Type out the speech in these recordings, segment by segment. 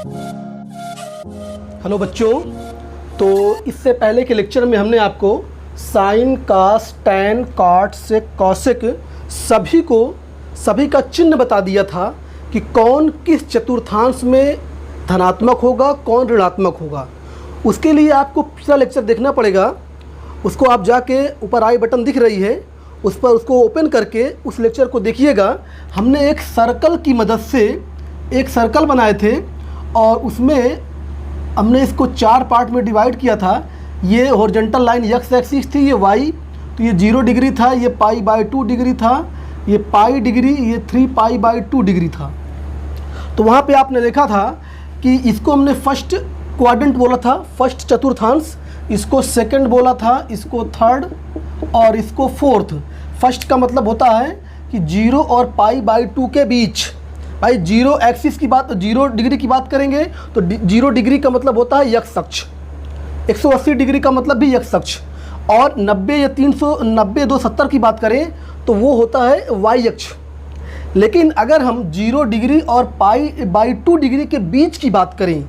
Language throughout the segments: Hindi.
हेलो बच्चों, तो इससे पहले के लेक्चर में हमने आपको साइन, कास, टैन, कॉट, सेक, कॉसेक सभी का चिन्ह बता दिया था कि कौन किस चतुर्थांश में धनात्मक होगा, कौन ऋणात्मक होगा। उसके लिए आपको पिछला लेक्चर देखना पड़ेगा। उसको आप जाके ऊपर आई बटन दिख रही है, उस पर उसको ओपन करके उस लेक्चर को देखिएगा। हमने एक सर्कल की मदद से एक सर्कल बनाए थे और उसमें हमने इसको 4 पार्ट में डिवाइड किया था। ये हॉरिजॉन्टल लाइन एक्स एक्सिस थी, ये वाई, तो ये 0 डिग्री था, ये π/2 डिग्री था, ये पाई डिग्री, ये 3π/2 डिग्री था। तो वहाँ पे आपने देखा था कि इसको हमने फर्स्ट क्वाड्रेंट बोला था, फर्स्ट चतुर्थांश, इसको सेकंड बोला था, इसको थर्ड और इसको फोर्थ। फर्स्ट का मतलब होता है कि 0 और π/2 के बीच। भाई 0 एक्सिस की बात, 0 डिग्री की बात करेंगे तो 0 डिग्री का मतलब होता है एक्स अक्ष, 180 डिग्री का मतलब भी एक्स अक्ष, और 90 या 390 270 की बात करें तो वो होता है वाई अक्ष। लेकिन अगर हम 0 डिग्री और π/2 डिग्री के बीच की बात करें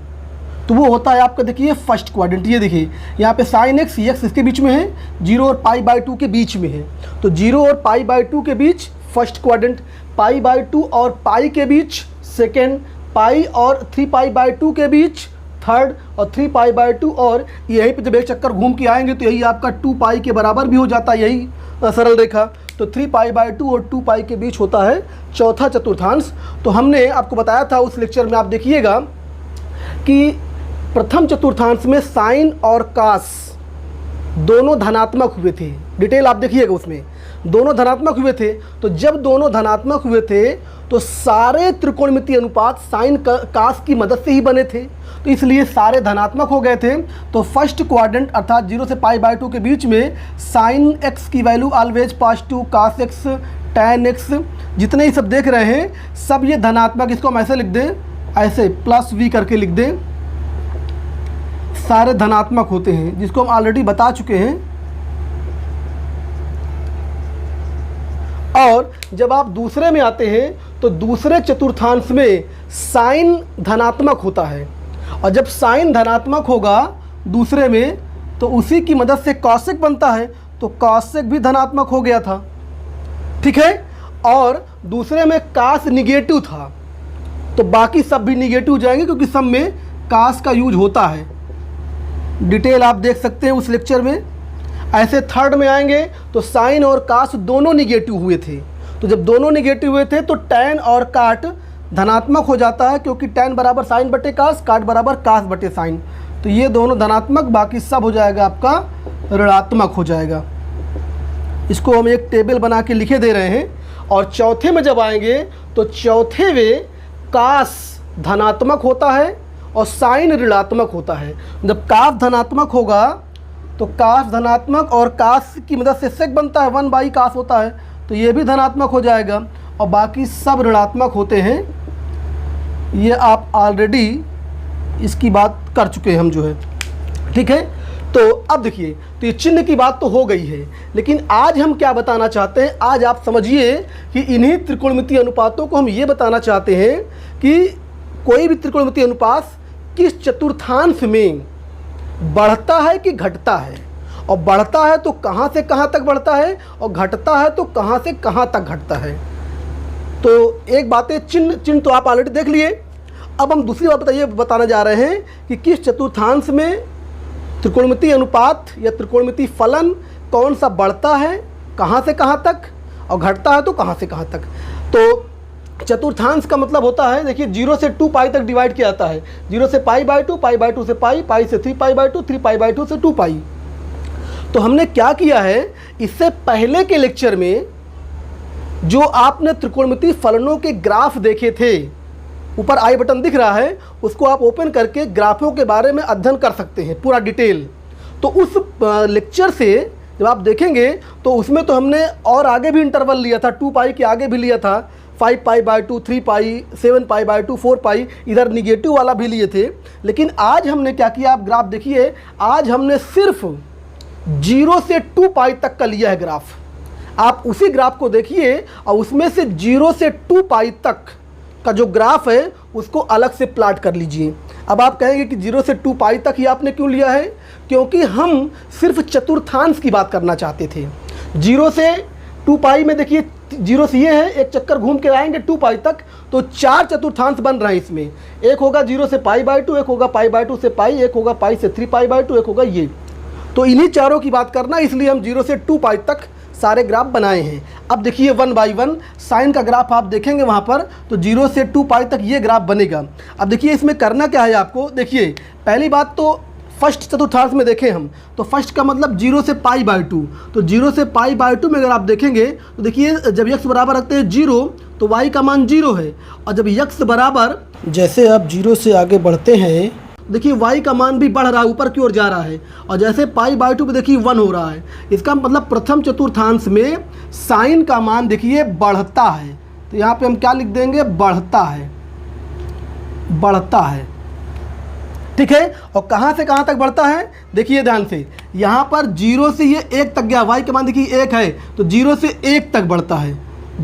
तो वो होता है आपका, देखिए फर्स्ट क्वाड्रेंट। ये देखिए यहाँ पे साइन एक्स इसके बीच में है, 0 और π/2 के बीच में है, तो 0 और π/2 के बीच फर्स्ट क्वाड्रेंट, π/2 और पाई के बीच सेकेंड, पाई और 3π/2 के बीच थर्ड, और 3π/2 और यहीं पे जब एक चक्कर घूम के आएंगे तो यही आपका 2π के बराबर भी हो जाता है, यही सरल रेखा। तो 3π/2 और 2π के बीच होता है चौथा चतुर्थांश। तो हमने आपको बताया था उस लेक्चर में, आप देखिएगा कि प्रथम चतुर्थांश में साइन और कास दोनों धनात्मक हुए थे। डिटेल आप देखिएगा, उसमें दोनों धनात्मक हुए थे। तो जब दोनों धनात्मक हुए थे तो सारे त्रिकोणमितीय अनुपात साइन कास की मदद से ही बने थे, तो इसलिए सारे धनात्मक हो गए थे। तो फर्स्ट क्वाड्रेंट अर्थात 0 से π/2 के बीच में साइन एक्स की वैल्यू ऑलवेज +2, कास एक्स, टैन एक्स, जितने ही सब देख रहे हैं सब ये धनात्मक। इसको हम ऐसे लिख दें, ऐसे +v करके लिख दें, सारे धनात्मक होते हैं, जिसको हम ऑलरेडी बता चुके हैं। और जब आप दूसरे में आते हैं तो दूसरे चतुर्थांश में साइन धनात्मक होता है, और जब साइन धनात्मक होगा दूसरे में तो उसी की मदद से कॉसेक बनता है, तो कॉसेक भी धनात्मक हो गया था, ठीक है। और दूसरे में कास निगेटिव था, तो बाकी सब भी निगेटिव हो जाएंगे क्योंकि सब में कास का यूज होता है। डिटेल आप देख सकते हैं उस लेक्चर में। ऐसे थर्ड में आएंगे तो साइन और कास दोनों निगेटिव हुए थे, तो जब दोनों निगेटिव हुए थे तो टैन और काट धनात्मक हो जाता है, क्योंकि टैन बराबर साइन बटे कास, काट बराबर कास बटे साइन। तो ये दोनों धनात्मक, बाकी सब हो जाएगा आपका ऋणात्मक हो जाएगा। इसको हम एक टेबल बना के लिखे दे रहे हैं। और चौथे में जब आएंगे तो चौथे में कास धनात्मक होता है और साइन ऋणात्मक होता है। जब कास धनात्मक होगा तो कास धनात्मक और कास की मदद से सेक बनता है, 1 कास होता है, तो ये भी धनात्मक हो जाएगा, और बाकी सब ऋणात्मक होते हैं। ये आप ऑलरेडी इसकी बात कर चुके हैं हम जो है, ठीक है। तो अब देखिए, तो ये चिन्ह की बात तो हो गई है, लेकिन आज हम क्या बताना चाहते हैं, आज आप समझिए कि इन्हीं त्रिकोणमितीय अनुपातों को हम ये बताना चाहते हैं कि कोई भी त्रिकोणमितीय अनुपात किस चतुर्थांश में बढ़ता है कि घटता है, और बढ़ता है तो कहाँ से कहाँ तक बढ़ता है, और घटता है तो कहाँ से कहाँ तक घटता है। तो एक बात है, चिन्ह तो आप ऑलरेडी देख लिए। अब हम दूसरी बात बताने जा रहे हैं कि किस चतुर्थांश में त्रिकोणमितीय अनुपात या त्रिकोणमितीय फलन कौन सा बढ़ता है, कहाँ से कहाँ तक, और घटता है तो कहाँ से कहाँ तक। तो चतुर्थांश का मतलब होता है, देखिए 0 से 2π तक डिवाइड किया जाता है, 0 से π/2, π/2 से पाई, पाई से 3π/2, 3π/2 से 2π। तो हमने क्या किया है, इससे पहले के लेक्चर में जो आपने त्रिकोणमितीय फलनों के ग्राफ देखे थे, ऊपर आई बटन दिख रहा है, उसको आप ओपन करके ग्राफों के बारे में अध्ययन कर सकते हैं पूरा डिटेल। तो उस लेक्चर से जब आप देखेंगे तो उसमें तो हमने और आगे भी इंटरवल लिया था, 2π के आगे भी लिया था, 5π/2, 3π, 7π/2, 4π, इधर निगेटिव वाला भी लिए थे। लेकिन आज हमने क्या किया, आप ग्राफ देखिए, आज हमने सिर्फ 0 से 2π तक का लिया है ग्राफ। आप उसी ग्राफ को देखिए और उसमें से 0 से 2π तक का जो ग्राफ है उसको अलग से प्लाट कर लीजिए। अब आप कहेंगे कि 0 से 2 पाई तक ही आपने क्यों लिया है? क्योंकि हम सिर्फ चतुर्थांश की बात करना चाहते थे। 0 से 2 पाई में देखिए 0 से ये है, एक चक्कर घूम के आएंगे 2 पाई तक, तो 4 चतुर्थांश बन रहे हैं इसमें। एक होगा 0 से π/2, एक होगा π/2 से पाई, एक होगा पाई से 3π/2, एक होगा ये। तो इन्हीं चारों की बात करना, इसलिए हम 0 से 2 पाई तक सारे ग्राफ बनाए हैं। अब देखिए 1 बाई 1 साइन का ग्राफ आप देखेंगे वहाँ पर, तो 0 से 2 पाई तक ये ग्राफ बनेगा। अब देखिए इसमें करना क्या है आपको, देखिए पहली बात तो फर्स्ट चतुर्थांश में देखें हम, तो फर्स्ट का मतलब 0 से π/2, तो 0 से π/2 में अगर आप देखेंगे तो देखिए जब x बराबर रखते हैं 0 तो y का मान 0 है, और जब x बराबर, जैसे आप 0 से आगे बढ़ते हैं देखिए y का मान भी बढ़ रहा है, ऊपर की ओर जा रहा है, और जैसे π/2 पे देखिए 1 हो रहा है। इसका मतलब प्रथम चतुर्थांश में साइन का मान देखिए बढ़ता है, तो यहाँ पे हम क्या लिख देंगे, बढ़ता है, बढ़ता है, ठीक है। और कहाँ से कहाँ तक बढ़ता है, देखिए ध्यान से, यहाँ पर 0 से ये 1 तक गया, y का मान देखिए 1 है, तो 0 से 1 तक बढ़ता है,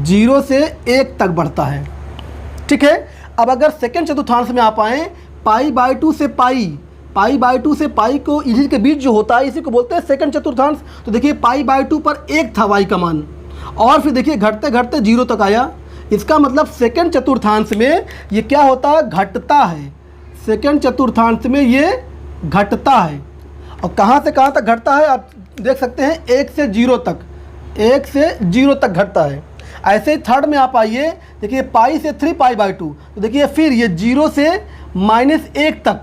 0 से 1 तक बढ़ता है, ठीक है। अब अगर सेकंड चतुर्थांश में आप आएँ, π/2 से पाई, π/2 से पाई को इसी के बीच जो होता है इसी को बोलते हैं सेकंड चतुर्थांश। तो देखिए π/2 पर 1 था y का मान, और फिर देखिए घटते घटते 0 तक आया। इसका मतलब सेकंड चतुर्थांश में ये क्या होता है, घटता है। सेकंड चतुर्थांश में ये घटता है, और कहाँ से कहाँ तक घटता है आप देख सकते हैं, 1 से 0 तक, 1 से 0 तक घटता है। ऐसे ही थर्ड में आप आइए, देखिए पाई से 3π/2, तो देखिए फिर ये 0 से -1 तक,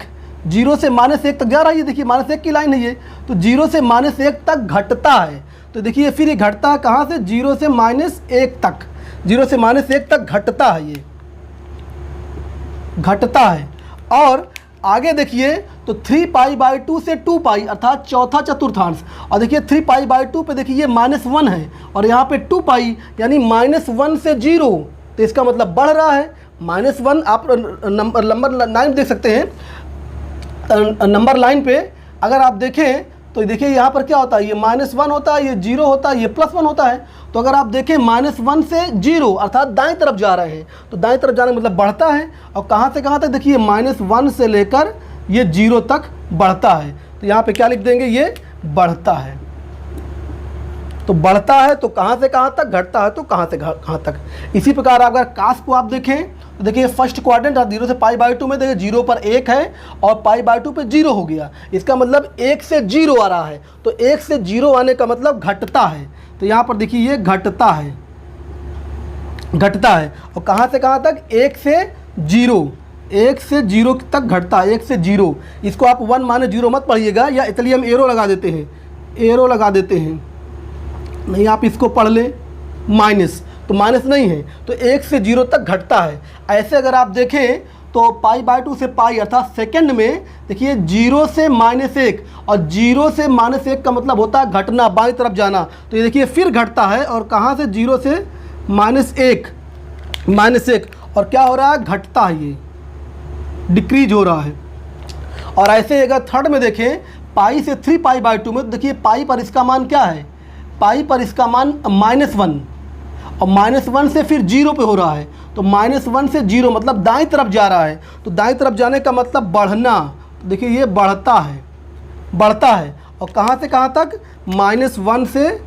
0 से -1 तक जा रहा है, ये देखिए -1 की लाइन है ये, तो 0 से -1 तक घटता है। तो देखिए फिर ये घटता है कहाँ से, 0 से -1 तक, 0 से -1 तक घटता है, ये घटता है। और आगे देखिए तो 3π/2 से 2 पाई अर्थात चौथा चतुर्थांश, और देखिए 3π/2 पे देखिए ये -1 है, और यहाँ पे 2 पाई यानी -1 से 0, तो इसका मतलब बढ़ रहा है। -1 आप नंबर लाइन देख सकते हैं, नंबर लाइन पे अगर आप देखें तो देखिए यहाँ पर क्या होता है, ये -1 होता है, ये 0 होता है, ये +1 होता है। तो अगर आप देखें -1 से 0 अर्थात दाएं तरफ जा रहे हैं, तो दाएं तरफ जाने मतलब बढ़ता है, और कहाँ से कहाँ तक देखिए -1 से लेकर ये 0 तक बढ़ता है। तो यहाँ पे क्या लिख देंगे, ये बढ़ता है। तो बढ़ता है तो कहाँ से कहाँ तक, घटता है तो कहाँ से कहाँ तक। इसी प्रकार अगर कास को आप देखें तो देखिए फर्स्ट क्वाड्रेंट 0 से π/2 में देखिए 0 पर 1 है, और π/2 पे 0 हो गया। इसका मतलब 1 से 0 आ रहा है, तो 1 से 0 आने का मतलब घटता है। तो यहाँ पर देखिए ये घटता है, घटता है। और कहाँ से कहाँ तक, 1 से 0, 1 से 0 तक घटता है, 1 से 0। इसको आप 1 - 0 मत पढ़िएगा, या इसलिए हम एरो लगा देते हैं, एरो लगा देते हैं, नहीं आप इसको पढ़ लें माइनस, तो माइनस नहीं है, तो 1 से 0 तक घटता है। ऐसे अगर आप देखें तो π/2 से पाई अर्थात सेकंड में देखिए 0 से -1, और 0 से -1 का मतलब होता है घटना, बाईं तरफ जाना। तो ये देखिए फिर घटता है, और कहाँ से, 0 से -1, और क्या हो रहा है, घटता है, ये डिक्रीज हो रहा है। और ऐसे अगर थर्ड में देखें पाई से 3π/2 में, तो देखिए पाई पर इसका मान क्या है, पाई पर इसका मान -1, और -1 से फिर 0 पे हो रहा है, तो -1 से 0 मतलब दाईं तरफ जा रहा है। तो दाईं तरफ जाने का मतलब बढ़ना, तो देखिए ये बढ़ता है, बढ़ता है। और कहाँ से कहाँ तक, -1 से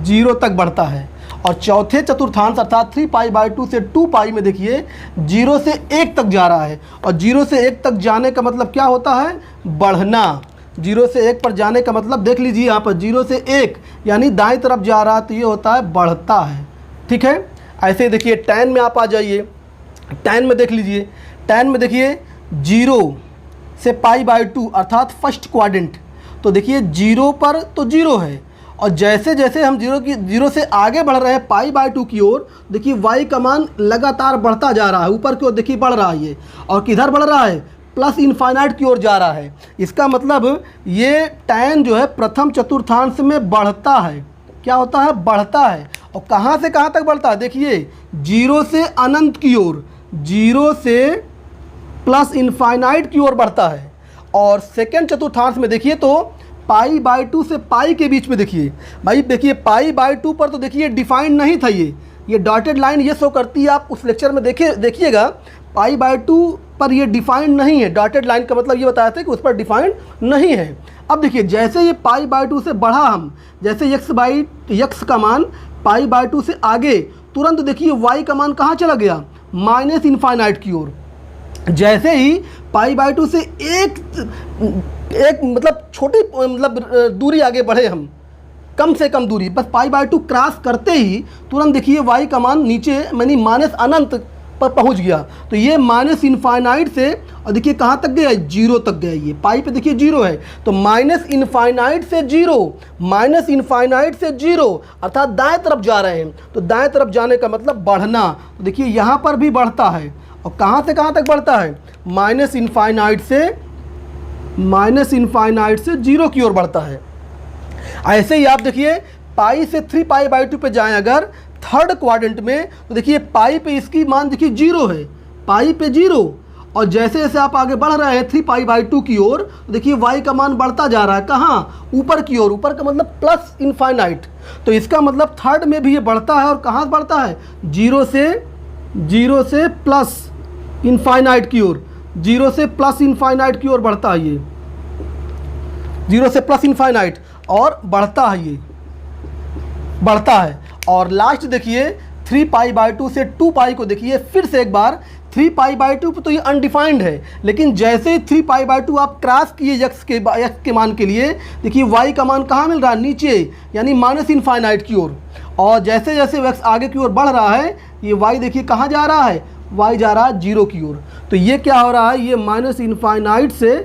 0 तक बढ़ता है। और चौथे चतुर्थांश अर्थात 3π/2 से 2 पाई में देखिए 0 से 1 तक जा रहा है, और 0 से 1 तक जाने का मतलब क्या होता है, बढ़ना। 0 से 1 पर जाने का मतलब देख लीजिए यहाँ पर 0 से 1 यानी दाईं तरफ जा रहा है, तो ये होता है बढ़ता है, ठीक है। ऐसे ही देखिए tan में आप आ जाइए, tan में देख लीजिए, tan में देखिए 0 से π/2 अर्थात फर्स्ट क्वाड्रेंट, तो देखिए 0 पर तो 0 है, और जैसे जैसे हम 0 से आगे बढ़ रहे हैं π/2 की ओर, देखिए y का मान लगातार बढ़ता जा रहा है, ऊपर की ओर देखिए बढ़ रहा है ये, और किधर बढ़ रहा है, प्लस इनफाइनाइट की ओर जा रहा है। इसका मतलब ये tan जो है प्रथम चतुर्थांश में बढ़ता है, क्या होता है, बढ़ता है। और कहाँ से कहाँ तक बढ़ता है, देखिए 0 से अनंत की ओर, 0 से प्लस इनफाइनाइट की ओर बढ़ता है। और सेकंड चतुर्थांश में देखिए तो π/2 से पाई के बीच में देखिए, भाई देखिए π/2 पर तो देखिए डिफाइंड नहीं था ये, ये डॉटेड लाइन ये शो करती है, आप उस लेक्चर में देखिएगा π/2 पर ये डिफाइंड नहीं है। डॉटेड लाइन का मतलब ये बताया था कि उस पर डिफाइंड नहीं है। अब देखिए जैसे ये π/2 से बढ़ा हम, जैसे x का मान π/2 से आगे, तुरंत देखिए y का मान कहाँ चला गया, माइनस इनफाइनाइट की ओर। जैसे ही π/2 से एक मतलब छोटी मतलब दूरी आगे बढ़े हम, कम से कम दूरी, बस π/2 क्रॉस करते ही तुरंत देखिए y का मान नीचे यानी माइनस अनंत पर पहुंच गया। तो ये माइनस इनफाइनाइट से और देखिए कहाँ तक गया, 0 तक गया। ये पाई पे देखिए 0 है, तो माइनस इनफाइनाइट से 0 अर्थात दाएं तरफ जा रहे हैं। तो दाएं तरफ जाने का मतलब बढ़ना। तो देखिए यहाँ पर भी बढ़ता है, और कहाँ से कहाँ तक बढ़ता है, माइनस इनफाइनाइट से 0 की ओर बढ़ता है। ऐसे ही आप देखिए पाई से 3π/2 पे जाएं अगर थर्ड क्वाड्रेंट में, तो देखिए पाई पे इसकी मान देखिए 0 है, पाई पे 0, और जैसे जैसे आप आगे बढ़ रहे हैं 3π/2 की ओर, तो देखिए y का मान बढ़ता जा रहा है, कहाँ, ऊपर की ओर। ऊपर का मतलब प्लस इनफाइनाइट, तो इसका मतलब थर्ड में भी ये बढ़ता है। और कहाँ बढ़ता है, 0 से प्लस इनफाइनाइट की ओर, 0 से प्लस इनफाइनाइट की ओर बढ़ता है। ये 0 से प्लस इनफाइनाइट और बढ़ता है, ये बढ़ता है। और लास्ट देखिए 3π/2 से 2π को देखिए फिर से एक बार, 3π/2 पे तो ये अनडिफाइंड है, लेकिन जैसे 3π/2 आप क्रॉस किए x के मान के लिए, देखिए y का मान कहाँ मिल रहा है, नीचे, यानी माइनस इनफाइनाइट की ओर। और जैसे जैसे x आगे की ओर बढ़ रहा है, ये y देखिए कहाँ जा रहा है, y जा रहा है 0 की ओर। तो ये क्या हो रहा है, ये माइनस इनफाइनाइट से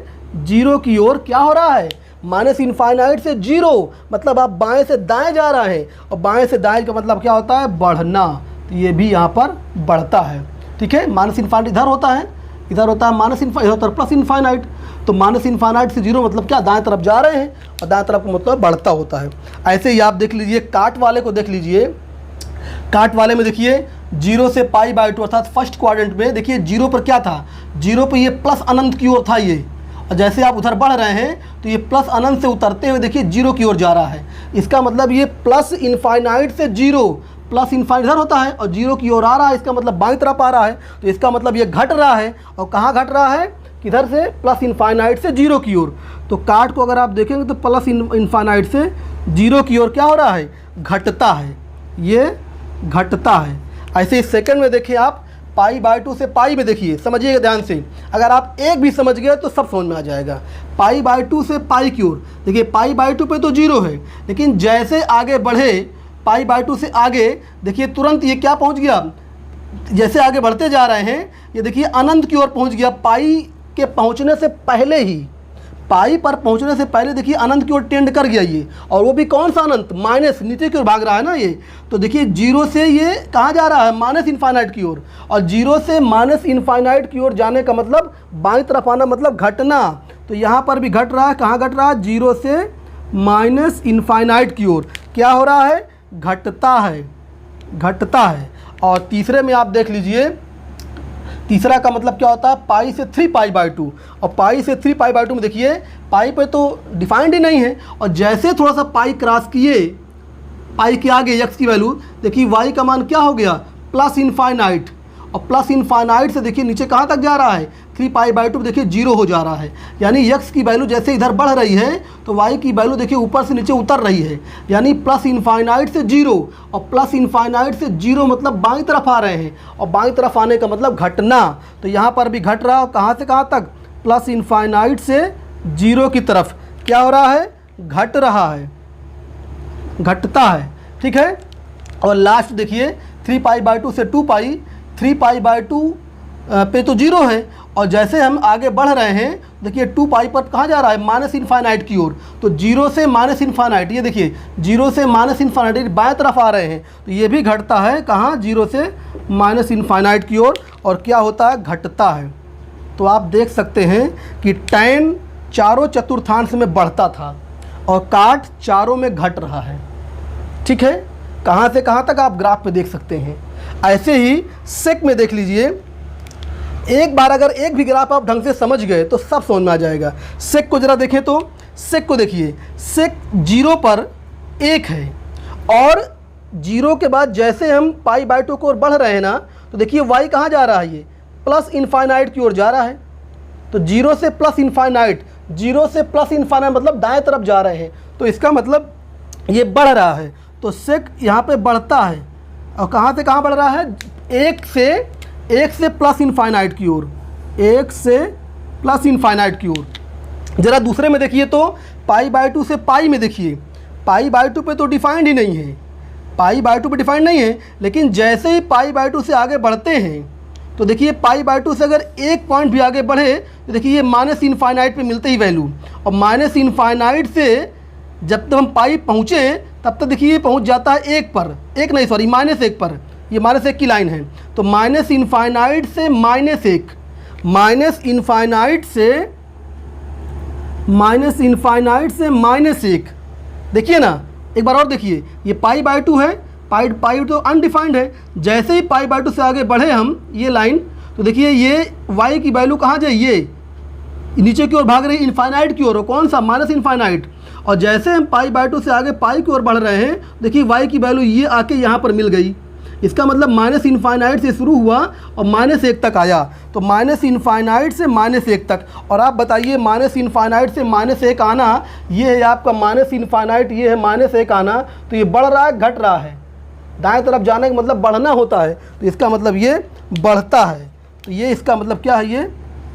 0 की ओर क्या हो रहा है, माइनस इनफाइनाइट से 0, मतलब आप बाएं से दाएं जा रहे हैं, और बाएं से दाएं का मतलब क्या होता है, बढ़ना। तो ये भी यहाँ पर बढ़ता है, ठीक है। माइनस इनफाइनाइट इधर होता है माइनस इनफाइनाइट, इधर प्लस इनफाइनाइट। तो माइनस इनफाइनाइट से 0 मतलब क्या, दाएं तरफ जा रहे हैं, और दाएं तरफ का मतलब बढ़ता होता है। ऐसे ही आप देख लीजिए काट वाले को देख लीजिए, काट वाले में देखिए 0 से π/2 अर्थात फर्स्ट क्वाड्रेंट में देखिए 0 पर क्या था, 0 पर ये प्लस अनंत की ओर था ये, और जैसे आप उधर बढ़ रहे हैं तो ये प्लस अनंत से उतरते हुए देखिए 0 की ओर जा रहा है। इसका मतलब ये प्लस इनफाइनाइट से 0, प्लस इनफाइनाइट इधर होता है और 0 की ओर आ रहा है, इसका मतलब बाईं तरफ आ रहा है। तो इसका मतलब ये घट रहा है, और कहाँ घट रहा है, किधर से, प्लस इनफाइनाइट से 0 की ओर। तो काट को अगर आप देखेंगे तो प्लस इनफाइनाइट से 0 की ओर क्या हो रहा है, घटता है, ये घटता है। ऐसे ही सेकंड में देखिए आप π/2 से पाई में देखिए, समझिएगा ध्यान से, अगर आप एक भी समझ गए तो सब समझ में आ जाएगा। π/2 से पाई की ओर देखिए, π/2 पे तो 0 है, लेकिन जैसे आगे बढ़े π/2 से आगे देखिए तुरंत ये क्या पहुंच गया, जैसे आगे बढ़ते जा रहे हैं ये देखिए अनंत की ओर पहुंच गया। पाई के पहुंचने से पहले ही, पाई पर पहुंचने से पहले देखिए अनंत की ओर टेंड कर गया ये, और वो भी कौन सा अनंत, माइनस, नीचे की ओर भाग रहा है ना ये। तो देखिए 0 से ये कहाँ जा रहा है, माइनस इनफाइनाइट की ओर, और 0 से माइनस इनफाइनाइट की ओर जाने का मतलब बाईं तरफ आना, मतलब घटना। तो यहाँ पर भी घट रहा है, कहाँ घट रहा है, 0 से माइनस इनफाइनाइट की ओर क्या हो रहा है, घटता है। और तीसरे में आप देख लीजिए, तीसरा का मतलब क्या होता है, पाई से 3π/2, और पाई से 3π/2 में देखिए पाई पे तो डिफाइंड ही नहीं है, और जैसे थोड़ा सा पाई क्रॉस किए, पाई के आगे x की वैल्यू देखिए y का मान क्या हो गया, प्लस इनफाइनाइट, और प्लस इनफाइनाइट से देखिए नीचे कहाँ तक जा रहा है, 3π/2 देखिए 0 हो जा रहा है। यानी x की वैल्यू जैसे इधर बढ़ रही है तो y की वैल्यू देखिए ऊपर से नीचे उतर रही है, यानी प्लस इनफाइनाइट से 0, और प्लस इनफाइनाइट से 0 मतलब बाईं तरफ आ रहे हैं, और बाईं तरफ आने का मतलब घटना। तो यहाँ पर भी घट रहा है, कहाँ से कहाँ तक, प्लस इनफाइनाइट से 0 की तरफ क्या हो रहा है, घट रहा है, घटता है, ठीक है। और लास्ट देखिए 3π/2 से 2π, 3π/2 पे तो 0 है, और जैसे हम आगे बढ़ रहे हैं देखिए 2π पर कहाँ जा रहा है, माइनस इनफाइनाइट की ओर। तो 0 से माइनस इनफाइनाइट, ये देखिए 0 से माइनस इनफाइनाइट बाएं तरफ आ रहे हैं, तो ये भी घटता है, कहाँ, 0 से माइनस इनफाइनाइट की ओर, और क्या होता है, घटता है। तो आप देख सकते हैं कि tan चारों चतुर्थांश में बढ़ता था और काट चारों में घट रहा है, ठीक है। कहाँ से कहाँ तक आप ग्राफ पे देख सकते हैं। ऐसे ही सेक में देख लीजिए, एक बार अगर एक भी ग्राफ आप ढंग से समझ गए तो सब समझ में आ जाएगा। सेक को ज़रा देखें तो सेक को देखिए, सेक 0 पर 1 है, और जीरो के बाद जैसे हम पाई बाई टू की ओर बढ़ रहे हैं ना, तो देखिए y कहाँ जा रहा है, ये प्लस इनफाइनाइट की ओर जा रहा है। तो जीरो से प्लस इनफाइनाइट, जीरो से प्लस इनफाइनाइट मतलब दाएं तरफ जा रहे हैं, तो इसका मतलब ये बढ़ रहा है। तो सेक यहाँ पे बढ़ता है, और कहाँ से कहाँ बढ़ रहा है, एक से प्लस इनफाइनाइट की ओर, एक से प्लस इनफाइनाइट की ओर। ज़रा दूसरे में देखिए तो पाई बाई टू से पाई में देखिए, पाई बाई टू पे तो डिफाइंड ही नहीं है, पाई बाई टू पे डिफाइंड नहीं है, लेकिन जैसे ही पाई बाई टू से आगे बढ़ते हैं तो देखिए पाई बाई टू से अगर एक पॉइंट भी आगे बढ़े तो देखिए ये माइनस इनफाइनाइट पे मिलते ही वैल्यू, और माइनस इनफाइनाइट से जब तक हम पाई पहुँचे तब तक देखिए ये पहुँच जाता है एक पर, एक नहीं सॉरी माइनस एक पर, ये माइनस एक की लाइन है। तो माइनस इनफाइनाइट से माइनस एक, माइनस इनफाइनाइट से माइनस एक, देखिए ना एक बार और देखिए, ये पाई बाई टू है, पाई तो अनडिफाइंड है, जैसे ही पाई बाई टू से आगे बढ़े हम ये लाइन, तो देखिए ये y की वैल्यू कहाँ जाए, ये नीचे की ओर भाग रही है इनफाइनाइट की ओर, कौन सा माइनस इनफाइनाइट। और जैसे हम पाई बाई टू से आगे पाई की ओर बढ़ रहे हैं, देखिए y की वैल्यू ये आके यहाँ पर मिल गई। इसका मतलब माइनस इनफाइनाइट से शुरू हुआ और माइनस एक तक आया, तो माइनस इनफाइनाइट से माइनस एक तक। और आप बताइए माइनस इनफाइनाइट से माइनस एक आना, ये है आपका माइनस इनफाइनाइट, ये है माइनस एक आना, तो ये बढ़ रहा है घट रहा है, दाएं तरफ जाने का मतलब बढ़ना होता है, तो इसका मतलब ये बढ़ता है, तो ये इसका मतलब क्या है, ये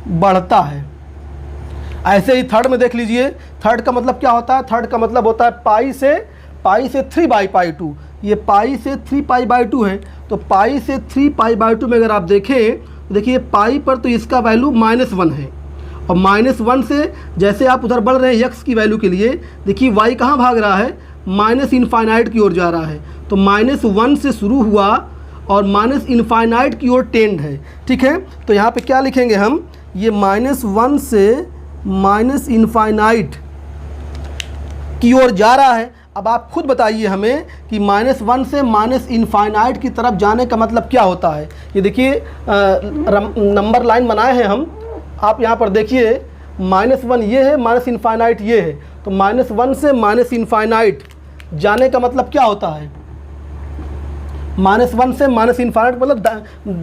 बढ़ता है। ऐसे ही थर्ड में देख लीजिए, थर्ड का मतलब क्या होता है, थर्ड का मतलब होता है पाई से 3 बाई पाई टू, ये पाई से 3 पाई बाई टू है, तो पाई से 3 पाई बाई टू में अगर आप देखें तो देखिए पाई पर तो इसका वैल्यू -1 है, और -1 से जैसे आप उधर बढ़ रहे हैं x की वैल्यू के लिए, देखिए y कहाँ भाग रहा है, माइनस इनफाइनाइट की ओर जा रहा है, तो -1 से शुरू हुआ और माइनस इनफाइनाइट की ओर टेंड है, ठीक है। तो यहाँ पे क्या लिखेंगे हम, ये -1 से माइनस इनफाइनाइट की ओर जा रहा है। अब आप खुद बताइए हमें कि -1 से माइनस इनफाइनाइट की तरफ जाने का मतलब क्या होता है। ये देखिए नंबर लाइन बनाए हैं हम, आप यहाँ पर देखिए -1 ये है, माइनस इनफाइनाइट ये है, तो -1 से माइनस इनफाइनाइट जाने का मतलब क्या होता है, -1 से माइनस इनफाइनाइट मतलब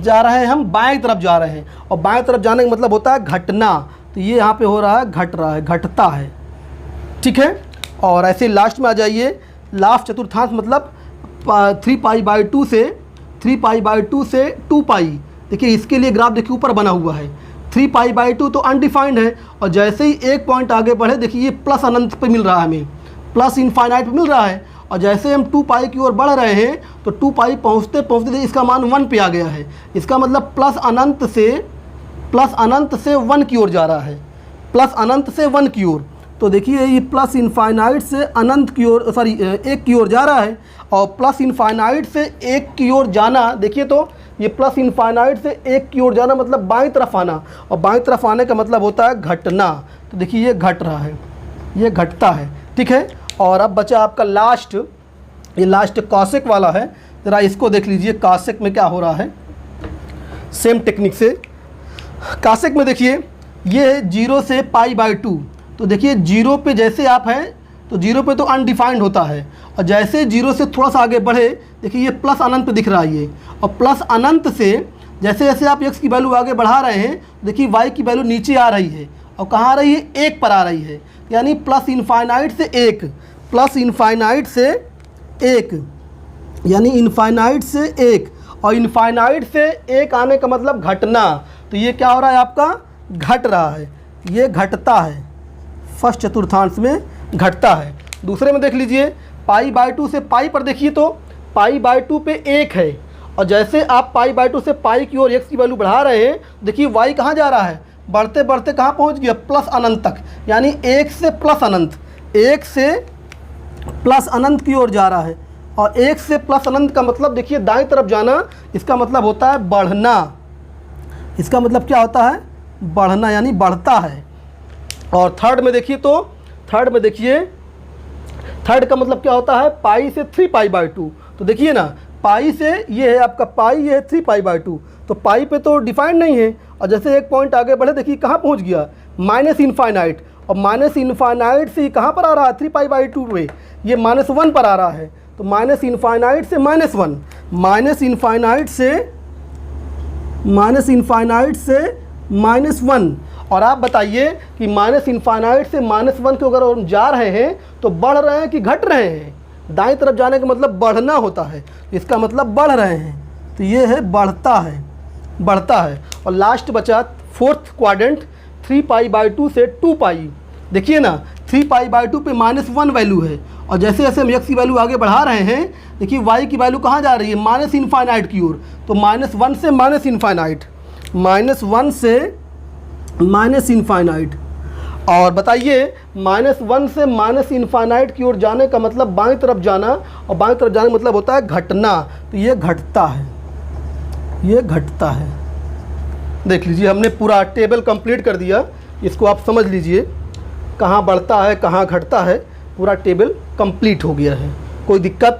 जा रहे हैं हम बाएं तरफ जा रहे हैं, और बाएं तरफ जाने का मतलब होता है घटना, तो ये यहाँ पे हो रहा है घट रहा है, घटता है, ठीक है। और ऐसे लास्ट में आ जाइए, लास्ट चतुर्थांश मतलब 3 पाई बाई टू से 2 पाई, देखिए इसके लिए ग्राफ देखिए ऊपर बना हुआ है, 3 पाई बाई टू तो अनडिफाइंड है, और जैसे ही एक पॉइंट आगे बढ़े देखिए ये प्लस अनंत पे मिल रहा है, हमें प्लस इनफाइनाइट पे मिल रहा है, और जैसे हम 2 पाई की ओर बढ़ रहे हैं तो 2 पाई पहुँचते पहुँचते इसका मान 1 पे आ गया है, इसका मतलब प्लस अनंत से 1 की ओर जा रहा है, प्लस अनंत से 1 की ओर। तो देखिए ये प्लस इनफाइनाइट से अनंत की ओर, सॉरी 1 की ओर जा रहा है, और प्लस इनफाइनाइट से 1 की ओर जाना, देखिए तो ये प्लस इनफाइनाइट से 1 की ओर जाना मतलब बाईं तरफ आना, और बाईं तरफ आने का मतलब होता है घटना, तो देखिए ये घट रहा है, ये घटता है, ठीक है। और अब बचा आपका लास्ट, ये लास्ट कॉसेक वाला है, ज़रा इसको देख लीजिए कॉसेक में क्या हो रहा है, सेम टेक्निक से। कॉसेक में देखिए ये है 0 से पाई बाई टू, तो देखिए 0 पे जैसे आप हैं तो 0 पे तो अनडिफाइंड होता है, और जैसे 0 से थोड़ा सा आगे बढ़े देखिए ये प्लस अनंत पे दिख रहा है ये, और प्लस अनंत से जैसे जैसे आप x की वैल्यू आगे बढ़ा रहे हैं देखिए y की वैल्यू नीचे आ रही है, और कहाँ आ रही है, 1 पर आ रही है, यानी प्लस इनफाइनाइट से 1, प्लस इनफाइनाइट से 1, यानी इनफाइनाइट से 1, और इनफाइनाइट से 1 आने का मतलब घटना, तो ये क्या हो रहा है आपका, घट रहा है, ये घटता है, फर्स्ट चतुर्थांश में घटता है। दूसरे में देख लीजिए पाई बाई टू से पाई पर देखिए तो पाई बाई टू पे 1 है, और जैसे आप पाई बाई टू से पाई की ओर x की वैल्यू बढ़ा रहे हैं देखिए y कहाँ जा रहा है, बढ़ते बढ़ते कहाँ पहुँच गया, प्लस अनंत तक, यानी 1 से प्लस अनंत, 1 से प्लस अनंत की ओर जा रहा है, और 1 से प्लस अनंत का मतलब देखिए दाएं तरफ जाना, इसका मतलब होता है बढ़ना, इसका मतलब क्या होता है, बढ़ना, यानी बढ़ता है। और थर्ड में देखिए तो थर्ड का मतलब क्या होता है, पाई से 3 पाई बाई टू, तो देखिए ना पाई से ये है आपका पाई, ये है 3 पाई बाई टू, तो पाई पे तो डिफाइंड नहीं है, और जैसे एक पॉइंट आगे बढ़े देखिए कहाँ पहुँच गया, माइनस इनफाइनाइट, और माइनस इनफाइनाइट से कहाँ पर आ रहा है, 3 पाई बाई टू पे ये -1 पर आ रहा है, तो माइनस इनफाइनाइट से -1, माइनस इनफाइनाइट से -1। और आप बताइए कि माइनस इनफाइनाइट से -1 के अगर हम जा रहे हैं तो बढ़ रहे हैं कि घट रहे हैं? दाईं तरफ जाने का मतलब बढ़ना होता है, इसका मतलब बढ़ रहे हैं, तो ये है बढ़ता है। और लास्ट बचा फोर्थ क्वाड्रेंट 3π/2 से 2π। देखिए ना 3π/2 पे -1 वैल्यू है, और जैसे जैसे हम x की वैल्यू आगे बढ़ा रहे हैं, देखिए y की वैल्यू कहाँ जा रही है? माइनस इनफाइनाइट की ओर। तो -1 से माइनस इनफाइनाइट, -1 से माइनस इनफाइनाइट। और बताइए -1 से माइनस इनफाइनाइट की ओर जाने का मतलब बाईं तरफ जाना, और बाईं तरफ जाने का मतलब होता है घटना। तो ये घटता है, देख लीजिए हमने पूरा टेबल कंप्लीट कर दिया। इसको आप समझ लीजिए, कहाँ बढ़ता है कहाँ घटता है, पूरा टेबल कंप्लीट हो गया है। कोई दिक्कत?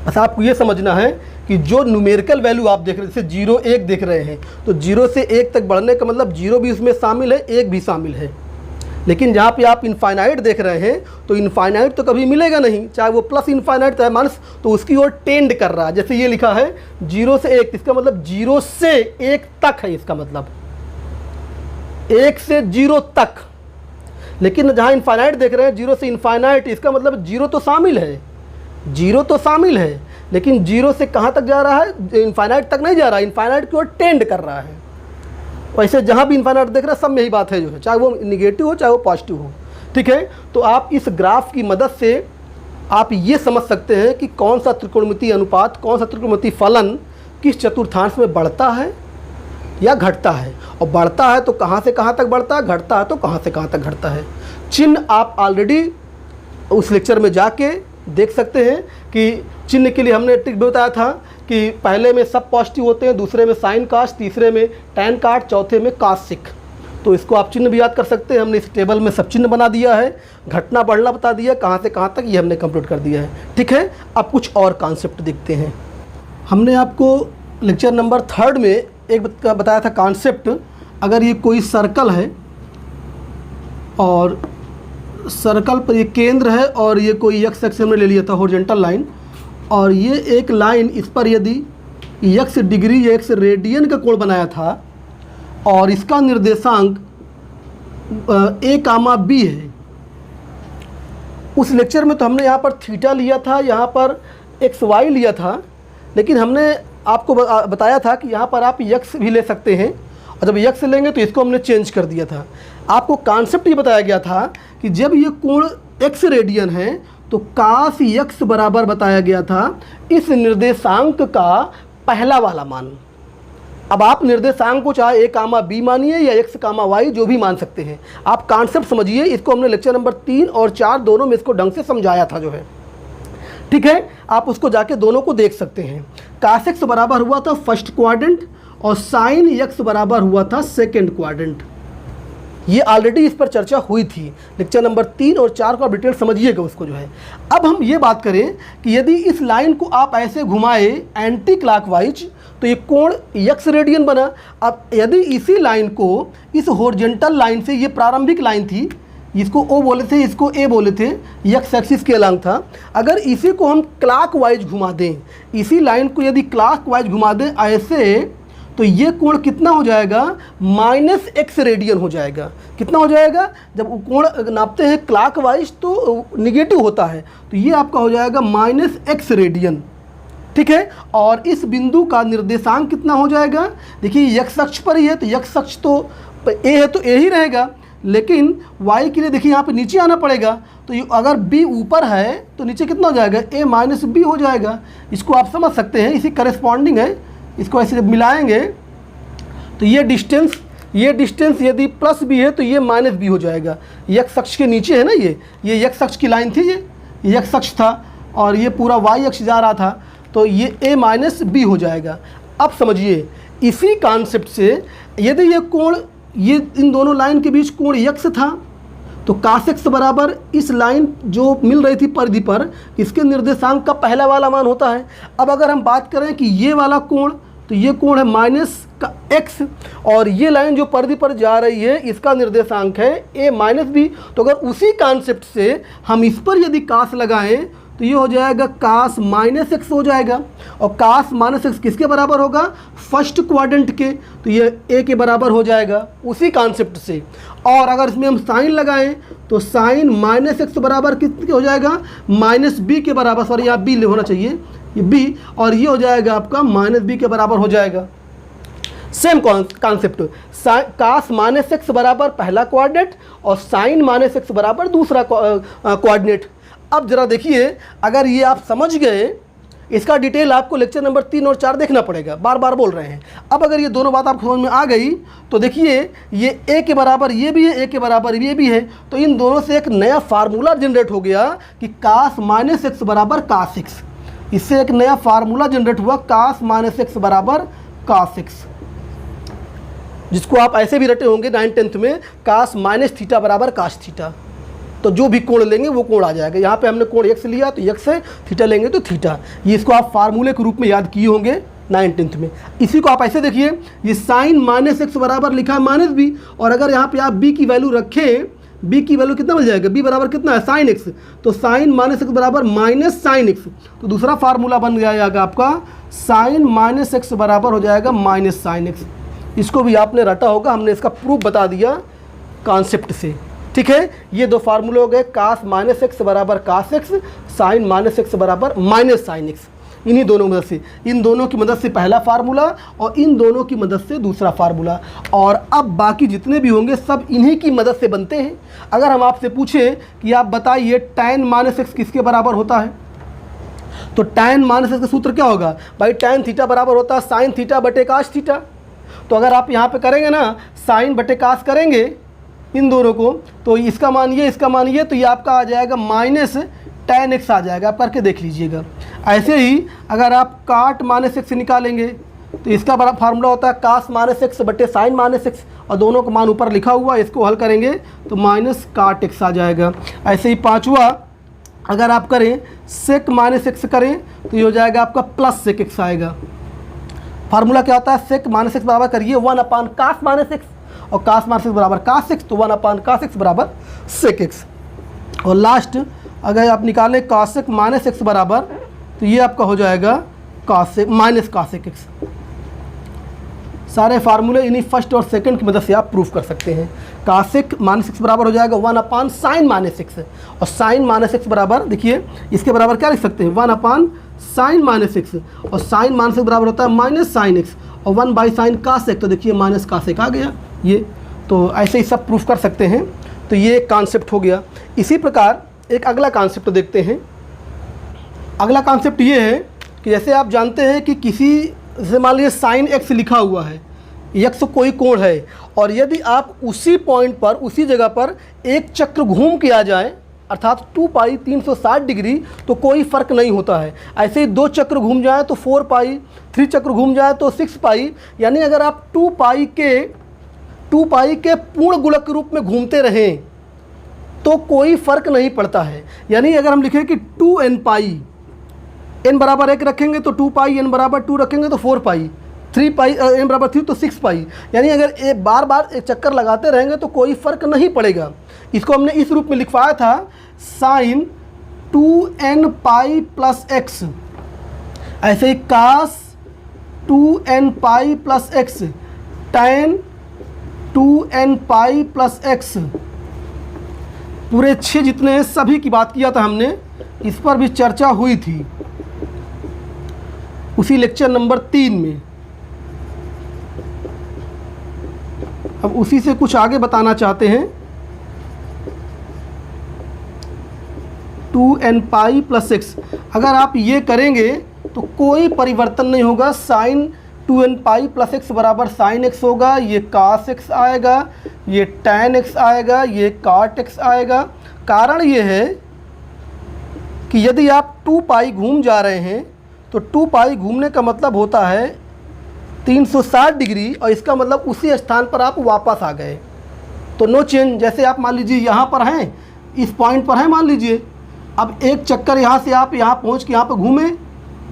बस आपको ये समझना है कि जो न्यूमेरिकल वैल्यू आप देख रहे हैं, जैसे 0 1 देख रहे हैं, तो 0 से 1 तक बढ़ने का मतलब 0 भी उसमें शामिल है, 1 भी शामिल है। लेकिन जहाँ पे आप इनफाइनाइट देख रहे हैं, तो इनफाइनाइट तो कभी मिलेगा नहीं, चाहे वो प्लस इनफाइनाइट चाहे माइनस, तो उसकी ओर टेंड कर रहा है। जैसे ये लिखा है 0 से 1, इसका मतलब 0 से 1 तक है, इसका मतलब 1 से 0 तक। लेकिन जहाँ इनफाइनाइट देख रहे हैं 0 से इनफाइनाइट, इसका मतलब 0 तो शामिल है, लेकिन 0 से कहाँ तक जा रहा है? इनफाइनाइट तक नहीं जा रहा है, इनफाइनाइट की ओर टेंड कर रहा है। वैसे जहाँ भी इनफाइनाइट देख रहे हैं सब में यही बात है, जो है चाहे वो निगेटिव हो चाहे वो पॉजिटिव हो। ठीक है, तो आप इस ग्राफ की मदद से आप ये समझ सकते हैं कि कौन सा त्रिकोणमितीय अनुपात, कौन सा त्रिकोणमितीय फलन किस चतुर्थांश में बढ़ता है या घटता है। और बढ़ता है तो कहाँ से कहाँ तक बढ़ता है, घटता है तो कहाँ से कहाँ तक घटता है। चिन्ह आप ऑलरेडी उस लेक्चर में जाके देख सकते हैं कि चिन्ह के लिए हमने ट्रिक भी बताया था कि पहले में सब पॉजिटिव होते हैं, दूसरे में साइन कास्ट, तीसरे में टैन काट, चौथे में कास्ट सिक। तो इसको आप चिन्ह भी याद कर सकते हैं। हमने इस टेबल में सब चिन्ह बना दिया है, घटना बढ़ना बता दिया, कहाँ से कहाँ तक ये हमने कंप्लीट कर दिया है। ठीक है, अब कुछ और कॉन्सेप्ट देखते हैं। हमने आपको लेक्चर नंबर 3 में एक बताया था कॉन्सेप्ट, अगर ये कोई सर्कल है और सर्कल पर ये केंद्र है और ये कोई x एक्सिस हमने ले लिया था हॉरिजॉन्टल लाइन, और ये एक लाइन, इस पर यदि x डिग्री या x रेडियन का कोण बनाया था और इसका निर्देशांक a, b है। उस लेक्चर में तो हमने यहाँ पर थीटा लिया था, यहाँ पर xy लिया था, लेकिन हमने आपको बताया था कि यहाँ पर आप x भी ले सकते हैं, और जब x लेंगे तो इसको हमने चेंज कर दिया था। आपको कॉन्सेप्ट ये बताया गया था कि जब ये कोण x रेडियन है तो काश x बराबर बताया गया था इस निर्देशांक का पहला वाला मान। अब आप निर्देशांक को चाहे a, b मानिए या x, y जो भी मान सकते हैं। आप कॉन्सेप्ट समझिए, इसको हमने लेक्चर नंबर 3 और 4 दोनों में इसको ढंग से समझाया था जो है। ठीक है, आप उसको जाके दोनों को देख सकते हैं। काश x बराबर हुआ था फर्स्ट क्वाड्रेंट और साइन x बराबर हुआ था सेकेंड क्वाड्रेंट। ये ऑलरेडी इस पर चर्चा हुई थी, लेक्चर नंबर 3 और 4 को आप डिटेल समझिएगा उसको जो है। अब हम ये बात करें कि यदि इस लाइन को आप ऐसे घुमाए एंटी क्लॉकवाइज तो ये कोण x रेडियन बना। अब यदि इसी लाइन को इस हॉरिजॉन्टल लाइन से, ये प्रारंभिक लाइन थी, इसको O बोले थे, इसको A बोले थे, x एक्सिस के अलॉन्ग था, अगर इसी को हम क्लॉकवाइज घुमा दें, इसी लाइन को यदि क्लॉकवाइज घुमा दें ऐसे, तो ये कोण कितना हो जाएगा? -x रेडियन हो जाएगा। कितना हो जाएगा? जब कोण नापते हैं क्लॉकवाइज तो निगेटिव होता है, तो ये आपका हो जाएगा -x रेडियन। ठीक है, और इस बिंदु का निर्देशांक कितना हो जाएगा? देखिए x अक्ष पर ही है, तो x अक्ष तो a है तो a ही रहेगा, लेकिन y के लिए देखिए यहाँ पे नीचे आना पड़ेगा, तो ये अगर b ऊपर है तो नीचे कितना हो जाएगा? a - b हो जाएगा। इसको आप समझ सकते हैं, इसी करस्पॉन्डिंग है। इसको ऐसे जब मिलाएंगे तो ये डिस्टेंस यदि प्लस b है तो ये -b हो जाएगा। x अक्ष के नीचे है ना, ये x अक्ष की लाइन थी, ये x अक्ष था और ये पूरा y अक्ष जा रहा था, तो ये a - b हो जाएगा। अब समझिए, इसी कॉन्सेप्ट से यदि ये कोण, ये इन दोनों लाइन के बीच कोण x था, तो cos x बराबर इस लाइन जो मिल रही थी परिधि पर, इसके निर्देशांक का पहला वाला मान होता है। अब अगर हम बात करें कि ये वाला कोण, तो ये कोण है -x, और ये लाइन जो परिधि पर जा रही है इसका निर्देशांक है a - b। तो अगर उसी कॉन्सेप्ट से हम इस पर यदि cos लगाएं तो ये हो जाएगा कास माइनस एक्स हो जाएगा। और कास माइनस एक्स किसके बराबर होगा? फर्स्ट क्वाड्रेंट के, तो ये ए के बराबर हो जाएगा उसी कॉन्सेप्ट से। और अगर इसमें हम साइन लगाएं तो साइन माइनस एक्स बराबर कितने हो जाएगा? माइनस बी के बराबर, सॉरी यहाँ बी होना चाहिए, ये बी, और ये हो जाएगा आपका माइनस बी के बराबर हो जाएगा। सेम कॉन्सेप्ट, कास माइनस एक्स बराबर पहला कोऑर्डिनेट और साइन माइनस एक्स बराबर दूसरा कोऑर्डिनेट। अब जरा देखिए, अगर ये आप समझ गए, इसका डिटेल आपको लेक्चर नंबर 3 और 4 देखना पड़ेगा, बार बार बोल रहे हैं। अब अगर ये दोनों बात आपको समझ में आ गई तो देखिए, ये ए के बराबर ये भी है, ए के बराबर ये भी है, तो इन दोनों से एक नया फार्मूला जनरेट हो गया कि कास माइनस एक्स बराबर कास एक्स। इससे एक नया फार्मूला जनरेट हुआ, कास माइनस एक्स बराबर कास एक्स, जिसको आप ऐसे भी रटे होंगे 9th में, कास माइनस थीटा बराबर कास थीटा। तो जो भी कोण लेंगे वो कोण आ जाएगा। यहाँ पे हमने कोण x लिया तो x से थीटा लेंगे तो थीटा। ये इसको आप फार्मूले के रूप में याद किए होंगे 9th में। इसी को आप ऐसे देखिए, ये साइन माइनस एक्स बराबर लिखा है माइनस बी, और अगर यहाँ पे आप b की वैल्यू रखें, b की वैल्यू कितना मिल जाएगा? b बराबर कितना है? साइन एक्स, तो साइन माइनस एक्स बराबर माइनस साइन एक्स, तो दूसरा फार्मूला बन जाएगा आपका साइन माइनस एक्स बराबर हो जाएगा माइनस साइन एक्स। इसको भी आपने रटा होगा, हमने इसका प्रूफ बता दिया कॉन्सेप्ट से, ठीक है। ये दो फार्मूले हो गए, कास माइनस एक्स बराबर कास एक्स, साइन माइनस एक्स बराबर माइनस साइन एक्स। इन्हीं दोनों मदद से, इन दोनों की मदद से पहला फार्मूला और इन दोनों की मदद से दूसरा फार्मूला। और अब बाकी जितने भी होंगे सब इन्हीं की मदद से बनते हैं। अगर हम आपसे पूछें कि आप बताइए tan माइनस एक्स किसके बराबर होता है, तो tan माइनस एक्स का सूत्र क्या होगा भाई? tan थीटा बराबर होता है साइन थीटा बटे काश थीटा। तो अगर आप यहाँ पे करेंगे ना, साइन बटे काश करेंगे इन दोनों को, तो इसका मान ये, इसका मान ये, तो ये आपका आ जाएगा माइनस tan एक्स आ जाएगा। आप करके देख लीजिएगा। ऐसे ही अगर आप काट माइनस एक्स निकालेंगे तो इसका बड़ा फार्मूला होता है कास माइनस एक्स बटे साइन माइनस एक्स, और दोनों का मान ऊपर लिखा हुआ, इसको हल करेंगे तो माइनस काट एक्स आ जाएगा। ऐसे ही पाँचवा अगर आप करें सेक माइनस एक्स करें तो ये हो जाएगा आपका प्लस सेक एक्स आएगा। फार्मूला क्या होता है? सेक माइनस एक्स बराबर करिए 1 अपान कास माइनस एक्स, और कास माइनस एक्स बराबर कास एक्स, तो 1 अपान कास एक्स बराबर सेक एक्स। और लास्ट अगर आप निकालें कासेक माइनस एक्स बराबर, तो ये आपका हो जाएगा कासेक माइनस कासेक एक्स। सारे फार्मूले इन्हीं फर्स्ट और सेकंड की मदद से आप प्रूफ कर सकते हैं। कासेक माइनस एक्स बराबर हो जाएगा 1 अपान साइन माइनस एक्स, और साइन माइनस एक्स बराबर देखिए इसके बराबर क्या लिख सकते हैं? 1 अपान साइन माइनस एक्स, और साइन माइनस एक्स बराबर होता है माइनस साइन एक्स, और 1 बाई साइन कासेक, तो देखिए माइनस कासेक आ गया ये। तो ऐसे ही सब प्रूफ कर सकते हैं। तो ये एक कॉन्सेप्ट हो गया। इसी प्रकार एक अगला कॉन्सेप्ट देखते हैं। अगला कॉन्सेप्ट ये है कि जैसे आप जानते हैं कि किसी, जैसे मान लीजिए साइन एक्स लिखा हुआ है, एक्स कोई कोण है, और यदि आप उसी पॉइंट पर, उसी जगह पर एक चक्र घूम के आ जाए, अर्थात 2 पाई 360 डिग्री, तो कोई फ़र्क नहीं होता है। ऐसे ही 2 चक्र घूम जाए तो 4 पाई, 3 चक्र घूम जाए तो 6 पाई, यानी अगर आप 2 पाई के पूर्ण गुणक के रूप में घूमते रहें तो कोई फ़र्क नहीं पड़ता है। यानी अगर हम लिखें कि 2n पाई, n बराबर 1 रखेंगे तो 2 पाई, n बराबर 2 रखेंगे तो 4 पाई, 3 पाई, n बराबर 3 तो 6 पाई, यानी अगर बार बार एक चक्कर लगाते रहेंगे तो कोई फ़र्क नहीं पड़ेगा। इसको हमने इस रूप में लिखवाया था, sign 2n pi plus x, ऐसे ही कास 2n pi plus x, tan 2n pi plus x, पूरे 6 जितने हैं सभी की बात किया था हमने। इस पर भी चर्चा हुई थी उसी लेक्चर नंबर 3 में। अब उसी से कुछ आगे बताना चाहते हैं। 2n पाई प्लस एक्स, अगर आप ये करेंगे तो कोई परिवर्तन नहीं होगा। Sine 2n pi plus x बराबर साइन एक्स होगा, ये कास एक्स आएगा, ये टैन एक्स आएगा, ये काट एक्स आएगा। कारण ये है कि यदि आप 2 पाई घूम जा रहे हैं तो 2 पाई घूमने का मतलब होता है 360 डिग्री, और इसका मतलब उसी स्थान पर आप वापस आ गए, तो नो चेंज। जैसे आप मान लीजिए यहाँ पर हैं, इस पॉइंट पर हैं मान लीजिए, अब एक चक्कर यहाँ से आप यहाँ पहुँच के यहाँ पर घूमें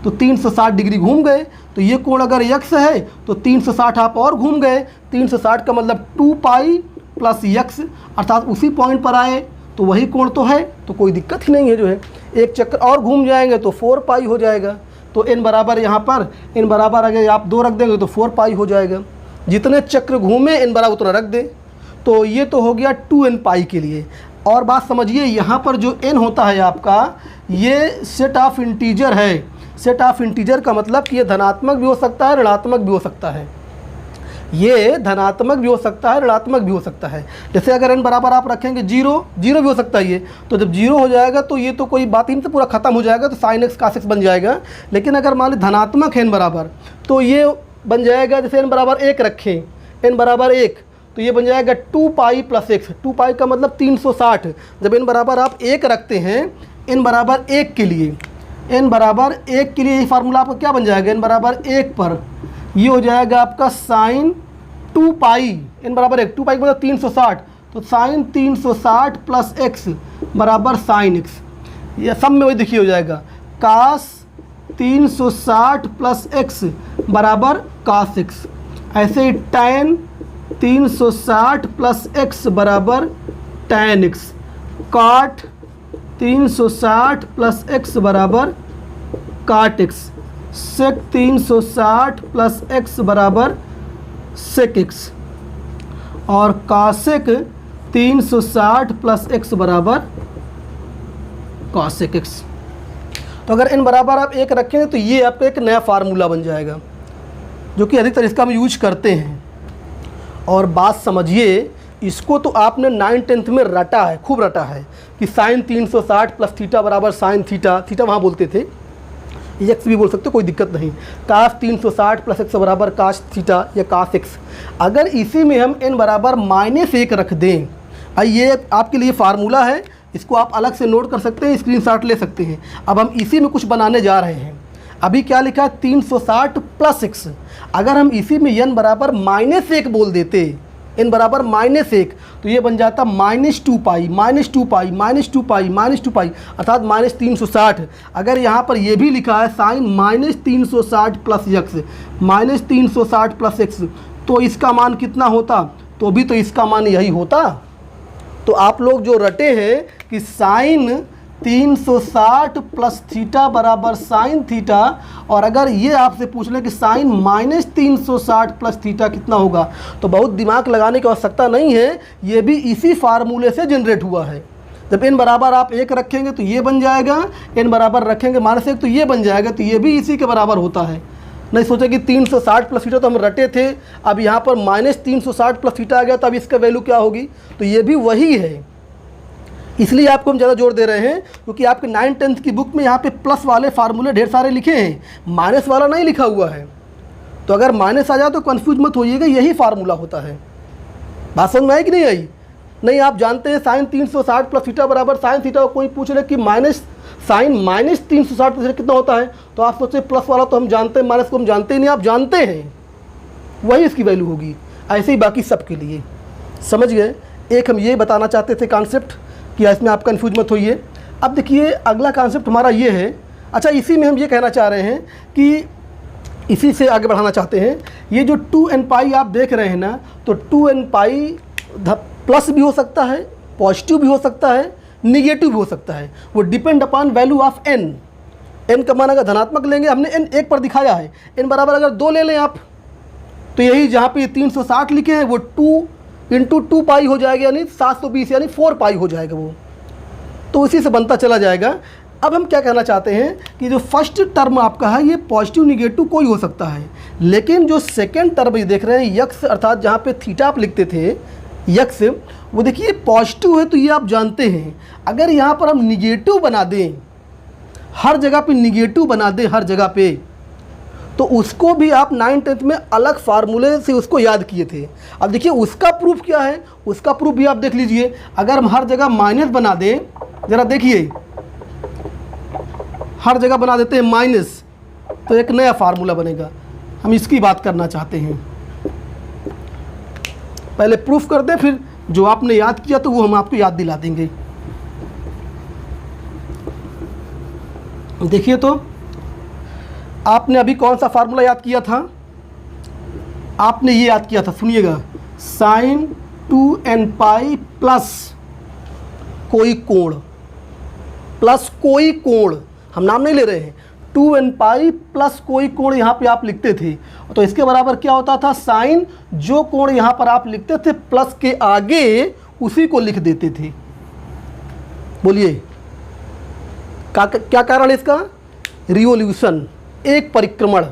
तो 360 डिग्री घूम गए, तो ये कोण अगर x है तो 360 आप और घूम गए। 360 का मतलब 2 पाई प्लस x, अर्थात उसी पॉइंट पर आए तो वही कोण तो है, तो कोई दिक्कत ही नहीं है जो है। एक चक्कर और घूम जाएंगे तो 4 पाई हो जाएगा। तो n बराबर यहाँ पर n बराबर अगर आप 2 रख देंगे तो 4 पाई हो जाएगा। जितने चक्र घूमे n बराबर उतना रख दे। तो ये तो हो गया 2n पाई के लिए। और बात समझिए, यहाँ पर जो n होता है आपका, ये सेट ऑफ इंटीजर है। सेट ऑफ इंटीजर का मतलब कि ये धनात्मक भी हो सकता है, ऋणात्मक भी हो सकता है। ये धनात्मक भी हो सकता है, ऋणात्मक भी हो सकता है। जैसे अगर n बराबर आप रखेंगे 0 भी हो सकता है ये, तो जब 0 हो जाएगा तो ये तो कोई बात ही नहीं, तो पूरा ख़त्म हो जाएगा, तो sin x cos x बन जाएगा। लेकिन अगर मान ली धनात्मक है n बराबर, तो ये बन जाएगा, जैसे n बराबर 1 रखें, n बराबर 1, तो ये बन जाएगा 2 पाई प्लस x। 2 पाई का मतलब 360। जब n बराबर आप 1 रखते हैं, n बराबर 1 के लिए, n बराबर 1 के लिए ये फार्मूला आपका क्या बन जाएगा, n बराबर 1 पर ये हो जाएगा आपका साइन 2 पाई, n बराबर 1, 2 पाई मतलब 360, तो साइन 360 प्लस x बराबर साइन x। ये सब में वही देखिए हो जाएगा कास 360 प्लस x बराबर कास x। ऐसे ही tan 360 प्लस x बराबर tan x। काट 360 प्लस x बराबर काट x। सेक 360 प्लस x बराबर सेक x। और कासेक 360 प्लस x बराबर कासेक x। तो अगर n बराबर आप 1 रखेंगे तो ये आपका एक नया फार्मूला बन जाएगा, जो कि अधिकतर इसका हम यूज करते हैं। और बात समझिए, इसको तो आपने 9th-10th में रटा है, खूब रटा है कि साइन 360 प्लस थीटा बराबर साइन थीटा, थीटा वहाँ बोलते थे, एक्स भी बोल सकते हो, कोई दिक्कत नहीं। कास 360 प्लस एक्स बराबर कास थीटा या कास एक्स। अगर इसी में हम n बराबर -1 रख दें, ये आपके लिए फार्मूला है, इसको आप अलग से नोट कर सकते हैं, स्क्रीनशॉट ले सकते हैं। अब हम इसी में कुछ बनाने जा रहे हैं। अभी क्या लिखा है, 360 प्लस एक्स। अगर हम इसी में n बराबर -1 बोल देते, n बराबर -1, तो ये बन जाता -2 पाई, -2 पाई, -2 पाई, -2 पाई, अर्थात -360। अगर यहाँ पर ये भी लिखा है sine -360 plus x, -360 plus x, तो इसका मान कितना होता, तो भी तो इसका मान यही होता। तो आप लोग जो रटे हैं कि साइन 360 प्लस थीटा बराबर साइन थीटा, और अगर ये आपसे पूछ लें कि साइन -360 प्लस थीटा कितना होगा, तो बहुत दिमाग लगाने की आवश्यकता नहीं है, ये भी इसी फार्मूले से जनरेट हुआ है। जब n बराबर आप 1 रखेंगे तो ये बन जाएगा, n बराबर रखेंगे -1 तो ये बन जाएगा, तो ये भी इसी के बराबर होता है। नहीं सोचे कि 360 प्लस थीटा तो हम रटे थे, अब यहाँ पर -360 प्लस थीटा आ गया, तो अब इसका वैल्यू क्या होगी, तो ये भी वही है। इसलिए आपको हम ज़्यादा जोर दे रहे हैं, क्योंकि आपके 9th-10th की बुक में यहाँ पे प्लस वाले फार्मूले ढेर सारे लिखे हैं, माइनस वाला नहीं लिखा हुआ है। तो अगर माइनस आ जाए तो कंफ्यूज मत होइएगा, यही फार्मूला होता है। बात समझ में आई कि नहीं आई? नहीं, आप जानते हैं साइन 360 प्लस थीटा बराबर साइन थीटा, कोई पूछ रहे कि साइन -360 प्लस कितना होता है, तो आप सोचते प्लस वाला तो हम जानते हैं, माइनस को हम जानते ही नहीं, आप जानते हैं, वही इसकी वैल्यू होगी। ऐसे ही बाकी सब के लिए, समझ गए? एक हम ये बताना चाहते थे कॉन्सेप्ट कि इसमें आप कंफ्यूज मत होइए। अब देखिए अगला कॉन्सेप्ट हमारा ये है, अच्छा इसी में हम ये कहना चाह रहे हैं कि इसी से आगे बढ़ाना चाहते हैं। ये जो 2n पाई आप देख रहे हैं ना, तो 2n पाई प्लस भी हो सकता है, पॉजिटिव भी हो सकता है, निगेटिव भी हो सकता है, वो depend upon value of n। n का मान अगर धनात्मक लेंगे, हमने n 1 पर दिखाया है, n बराबर अगर 2 ले लें आप, तो यही जहाँ पे 360 लिखे हैं वो 2 इंटू 2 पाई हो जाएगा, यानी 720 यानी 4 पाई हो जाएगा वो, तो इसी से बनता चला जाएगा। अब हम क्या कहना चाहते हैं कि जो फर्स्ट टर्म आपका है ये पॉजिटिव निगेटिव कोई हो सकता है, लेकिन जो सेकेंड टर्म ये देख रहे हैं यक्स, अर्थात जहाँ पे थीटा आप लिखते थे यक्स, वो देखिए पॉजिटिव है, तो ये आप जानते हैं। अगर यहाँ पर हम निगेटिव बना दें, हर जगह पे निगेटिव बना दें हर जगह पे, तो उसको भी आप 9th-10th में अलग फार्मूले से उसको याद किए थे। अब देखिए उसका प्रूफ क्या है, उसका प्रूफ भी आप देख लीजिए। अगर हम हर जगह माइनस बना दें, ज़रा देखिए हर जगह बना देते हैं माइनस, तो एक नया फार्मूला बनेगा। हम इसकी बात करना चाहते हैं, पहले प्रूफ कर दें, फिर जो आपने याद किया तो वो हम आपको याद दिला देंगे। देखिए तो आपने अभी कौन सा फार्मूला याद किया था, आपने ये याद किया था, सुनिएगा, साइन 2n पाई प्लस कोई कोण, प्लस कोई कोण, हम नाम नहीं ले रहे हैं, 2n पाई प्लस कोई कोण यहाँ पे आप लिखते थे, तो इसके बराबर क्या होता था, साइन जो कोण यहाँ पर आप लिखते थे प्लस के आगे उसी को लिख देते थे। बोलिए क्या कारण है इसका, रिवोल्यूशन, एक परिक्रमण,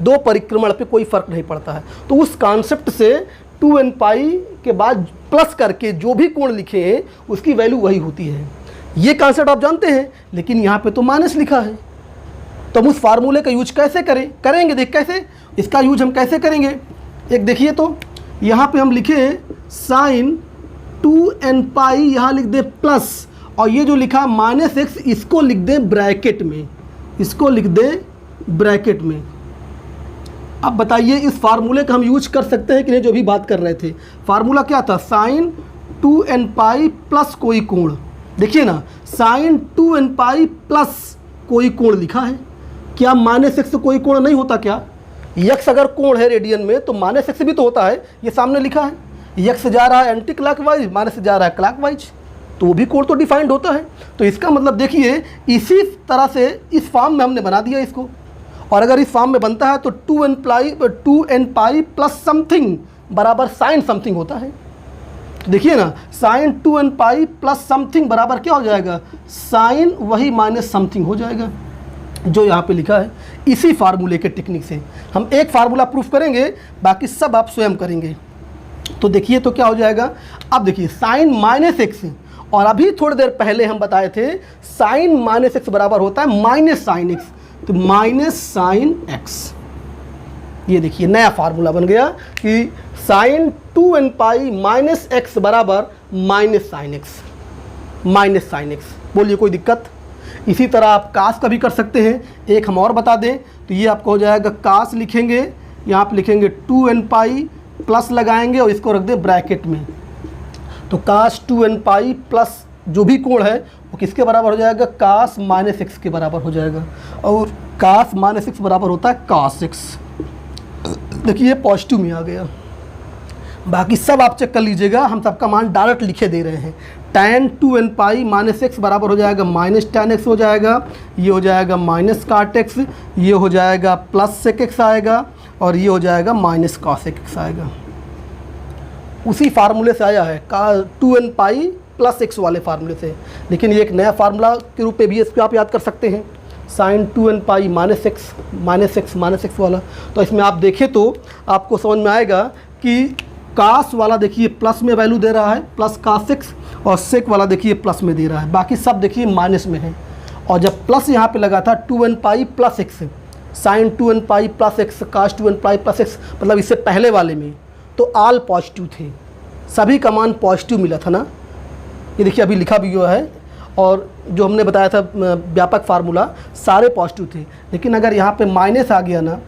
दो परिक्रमण पे कोई फर्क नहीं पड़ता है। तो उस कॉन्सेप्ट से 2n पाई के बाद प्लस करके जो भी कोण लिखे हैं उसकी वैल्यू वही होती है। ये कॉन्सेप्ट आप जानते हैं, लेकिन यहाँ पे तो माइनस लिखा है, तो हम उस फार्मूले का यूज कैसे करेंगे देख कैसे इसका यूज हम कैसे करेंगे। एक देखिए, तो यहाँ पे हम लिखे साइन 2n पाई, यहाँ लिख दे प्लस, और ये जो लिखा -x इसको लिख दें ब्रैकेट में, इसको लिख दें ब्रैकेट में। अब बताइए इस फार्मूले का हम यूज कर सकते हैं कि नहीं, जो भी बात कर रहे थे। फार्मूला क्या था, साइन 2n पाई प्लस कोई कोण, देखिए ना, साइन 2n पाई प्लस कोई कोण लिखा है, क्या -x से कोई कोण नहीं होता क्या, x अगर कोण है रेडियन में तो -x भी तो होता है, ये सामने लिखा है, x जा रहा है एंटी क्लॉकवाइज, माइनस जा रहा है क्लॉकवाइज, तो वो भी कोण तो डिफाइंड होता है। तो इसका मतलब देखिए इसी तरह से इस फॉर्म में हमने बना दिया इसको, और अगर इस फॉर्म में बनता है तो 2n पाई प्लस समथिंग बराबर साइन समथिंग होता है। तो देखिए ना, sign 2n pi plus something बराबर क्या हो जाएगा, साइन वही माइनस समथिंग हो जाएगा जो यहाँ पे लिखा है। इसी फार्मूले के टेक्निक से हम एक फार्मूला प्रूफ करेंगे, बाकी सब आप स्वयं करेंगे। तो देखिए तो क्या हो जाएगा, अब देखिए साइन -x, और अभी थोड़ी देर पहले हम बताए थे साइन -x बराबर होता है माइनस साइन x, तो माइनस साइन x। ये देखिए नया फार्मूला बन गया कि sine 2n pi minus x बराबर माइनस साइन x। बोलिए कोई दिक्कत। इसी तरह आप कास का भी कर सकते हैं। एक हम और बता दें तो ये आपको हो जाएगा, कास लिखेंगे, यहाँ पे लिखेंगे 2n पाई प्लस लगाएंगे और इसको रख दें ब्रैकेट में, तो कास 2n पाई प्लस जो भी कोण है वो किसके बराबर हो जाएगा, कास -x के बराबर हो जाएगा, और कास -x बराबर होता है कास x। देखिए पॉजिटिव में आ गया। बाकी सब आप चेक कर लीजिएगा, हम सबका मान डायरेक्ट लिखे दे रहे हैं। tan 2n पाई -x बराबर हो जाएगा -tan x हो जाएगा, ये हो जाएगा -cot x, ये हो जाएगा +sec x आएगा, और ये हो जाएगा -cos x आएगा। उसी फार्मूले से आया है, का 2n पाई प्लस x वाले फार्मूले से, लेकिन ये एक नया फार्मूला के रूप में भी इसको आप याद कर सकते हैं, साइन 2n पाई -x वाला। तो इसमें आप देखें तो आपको समझ में आएगा कि कास वाला देखिए प्लस में वैल्यू दे रहा है, प्लस कास x, और सेक वाला देखिए प्लस में दे रहा है, बाकी सब देखिए माइनस में है। और जब प्लस यहाँ पे लगा था 2n pi plus x, sine 2n pi plus x, cos 2n pi plus x, मतलब इससे पहले वाले में तो ऑल पॉजिटिव थे, सभी का मान पॉजिटिव मिला था ना। ये देखिए अभी लिखा भी हुआ है, और जो हमने बताया था व्यापक फार्मूला सारे पॉजिटिव थे। लेकिन अगर यहाँ पे माइनस आ गया ना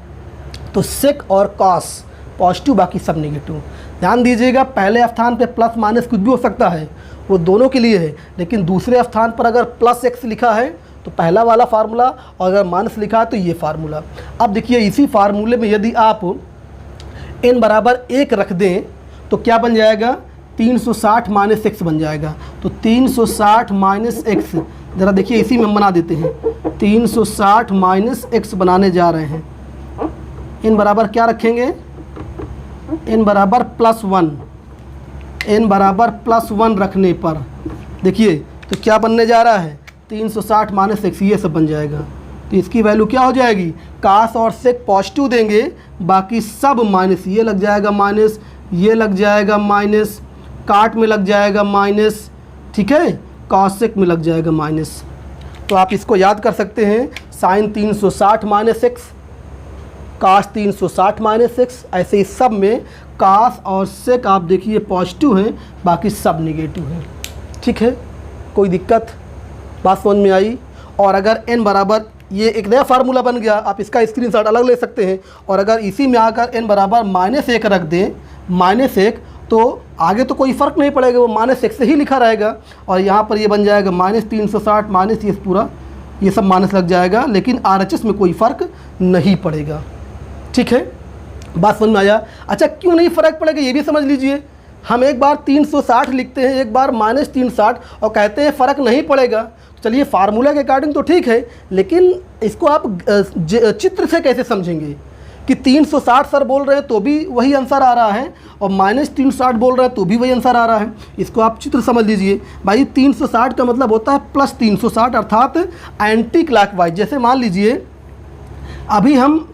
तो सेक और कॉस पॉजिटिव, बाकी सब नेगेटिव। ध्यान दीजिएगा, पहले स्थान पे प्लस माइनस कुछ भी हो सकता है, वो दोनों के लिए है, लेकिन दूसरे स्थान पर अगर +x लिखा है तो पहला वाला फार्मूला, और अगर माइनस लिखा है तो ये फार्मूला। अब देखिए इसी फार्मूले में यदि आप n बराबर 1 रख दें तो क्या बन जाएगा, 360 -x बन जाएगा। तो 360 -x, ज़रा देखिए इसी में हम बना देते हैं, 360 -x बनाने जा रहे हैं। n बराबर क्या रखेंगे, n बराबर +1, n बराबर +1 रखने पर देखिए तो क्या बनने जा रहा है, 360 -x, ये सब बन जाएगा। तो इसकी वैल्यू क्या हो जाएगी, कास और सेक पॉजिटिव देंगे, बाकी सब माइनस, ये लग जाएगा माइनस, ये लग जाएगा माइनस, काट में लग जाएगा माइनस, ठीक है, कॉसेक में लग जाएगा माइनस। तो आप इसको याद कर सकते हैं, साइन 360 -x, कास 360 -x, ऐसे ही सब में कास और सेक आप देखिए पॉजिटिव हैं, बाकी सब नेगेटिव हैं। ठीक है, कोई दिक्कत, बात समझ में आई। और अगर n बराबर, ये एक नया फार्मूला बन गया, आप इसका स्क्रीनशॉट अलग ले सकते हैं, और अगर इसी में आकर n बराबर -1 रख दें, -1, तो आगे तो कोई फ़र्क नहीं पड़ेगा, वो -x से ही लिखा रहेगा, और यहाँ पर ये बन जाएगा -360 माइनस ये पूरा, ये सब माइनस लग जाएगा, लेकिन RHS में कोई फ़र्क नहीं पड़ेगा। ठीक है, बात समझ में आया। अच्छा, क्यों नहीं फ़र्क पड़ेगा ये भी समझ लीजिए। हम एक बार 360 लिखते हैं, एक बार -360 और कहते हैं फ़र्क नहीं पड़ेगा। चलिए फार्मूला के अकॉर्डिंग तो ठीक है, लेकिन इसको आप चित्र से कैसे समझेंगे कि 360 सर बोल रहे हैं तो भी वही आंसर आ रहा है और -360 बोल रहे हैं तो भी वही आंसर आ रहा है। इसको आप चित्र समझ लीजिए भाई। 360 का मतलब होता है +360 अर्थात एंटी क्लॉकवाइज। जैसे मान लीजिए अभी हम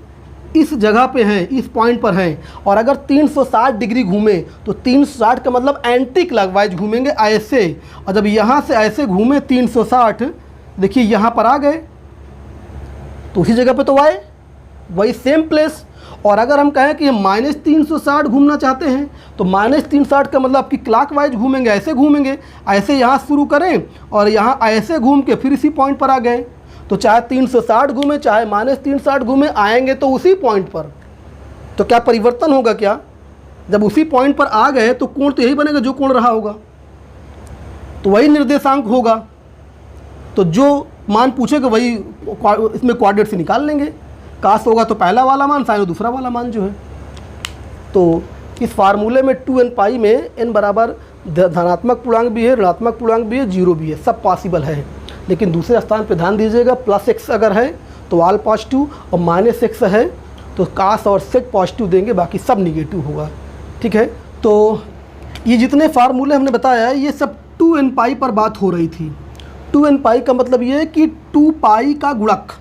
इस जगह पे हैं, इस पॉइंट पर हैं और अगर 360 डिग्री घूमे तो 360 का मतलब एंटी क्लॉकवाइज घूमेंगे ऐसे, और जब यहाँ से ऐसे घूमे 360, देखिए यहाँ पर आ गए तो उसी जगह पे तो आए, वही सेम प्लेस। और अगर हम कहें कि -360 घूमना चाहते हैं तो -360 का मतलब आपकी क्लॉकवाइज घूमेंगे, ऐसे घूमेंगे, ऐसे यहाँ शुरू करें और यहाँ ऐसे घूम के फिर इसी पॉइंट पर आ गए। तो चाहे 360 घूमे चाहे -360 घूमे, आएंगे तो उसी पॉइंट पर। तो क्या परिवर्तन होगा? क्या जब उसी पॉइंट पर आ गए तो कोण तो यही बनेगा जो कोण रहा होगा, तो वही निर्देशांक होगा। तो जो मान पूछेगा वही इसमें कोऑर्डिनेट से निकाल लेंगे। काश होगा तो पहला वाला मान, साइन दूसरा वाला मान जो है। तो इस फार्मूले में 2n में n बराबर धनात्मक पूर्णांक भी है, ऋणात्मक पूर्णांक भी है, 0 भी है, सब पॉसिबल है। लेकिन दूसरे स्थान पे ध्यान दीजिएगा, +x अगर है तो ऑल पॉजिटिव और -x है तो काश और सेक पॉजिटिव देंगे, बाकी सब निगेटिव होगा। ठीक है, तो ये जितने फार्मूले हमने बताया है ये सब 2n पर बात हो रही थी। 2n का मतलब ये है कि 2 का गुणक,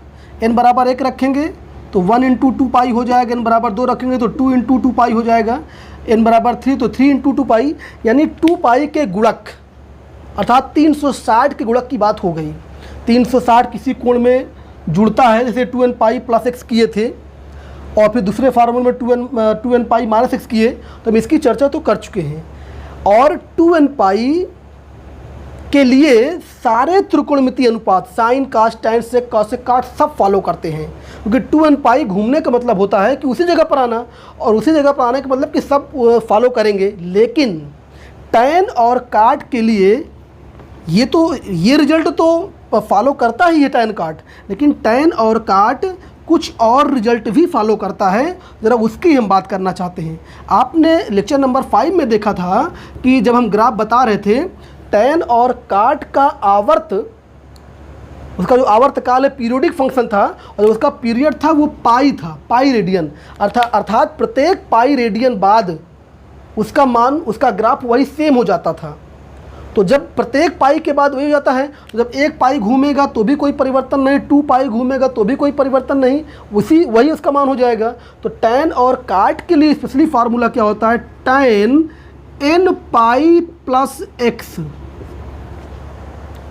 n बराबर 1 रखेंगे तो 1 × 2 हो जाएगा, n बराबर 2 रखेंगे तो 2 × 2 हो जाएगा, n बराबर 3 तो 3 × 2 यानी 2 के गुणक अर्थात 360 के गुणक की बात हो गई। 360 किसी कोण में जुड़ता है, जैसे 2n + x किए थे और फिर दूसरे फार्मूले में 2n - x किए, तो हम इसकी चर्चा तो कर चुके हैं। और 2n के लिए सारे त्रिकोणमितीय अनुपात साइन, कास, टैन, सेक, कॉसेक, काट सब फॉलो करते हैं, क्योंकि 2n घूमने का मतलब होता है कि उसी जगह पर आना, और उसी जगह पर आने का मतलब कि सब फॉलो करेंगे। लेकिन टैन और काट के लिए ये रिजल्ट तो फॉलो करता ही है टैन काट, लेकिन टैन और काट कुछ और रिजल्ट भी फॉलो करता है, ज़रा उसकी हम बात करना चाहते हैं। आपने लेक्चर नंबर 5 में देखा था कि जब हम ग्राफ बता रहे थे, टैन और काट का आवर्त, उसका जो आवर्तकाल है पीरियोडिक फंक्शन था, और उसका पीरियड था वो पाई था, पाई रेडियन, अर्थात प्रत्येक पाई रेडियन बाद उसका मान, उसका ग्राफ वही सेम हो जाता था। तो जब प्रत्येक पाई के बाद वही हो जाता है, तो जब 1 पाई घूमेगा तो भी कोई परिवर्तन नहीं, 2 पाई घूमेगा तो भी कोई परिवर्तन नहीं, वही उसका मान हो जाएगा। तो टैन और काट के लिए स्पेशली फार्मूला क्या होता है, टैन n पाई + x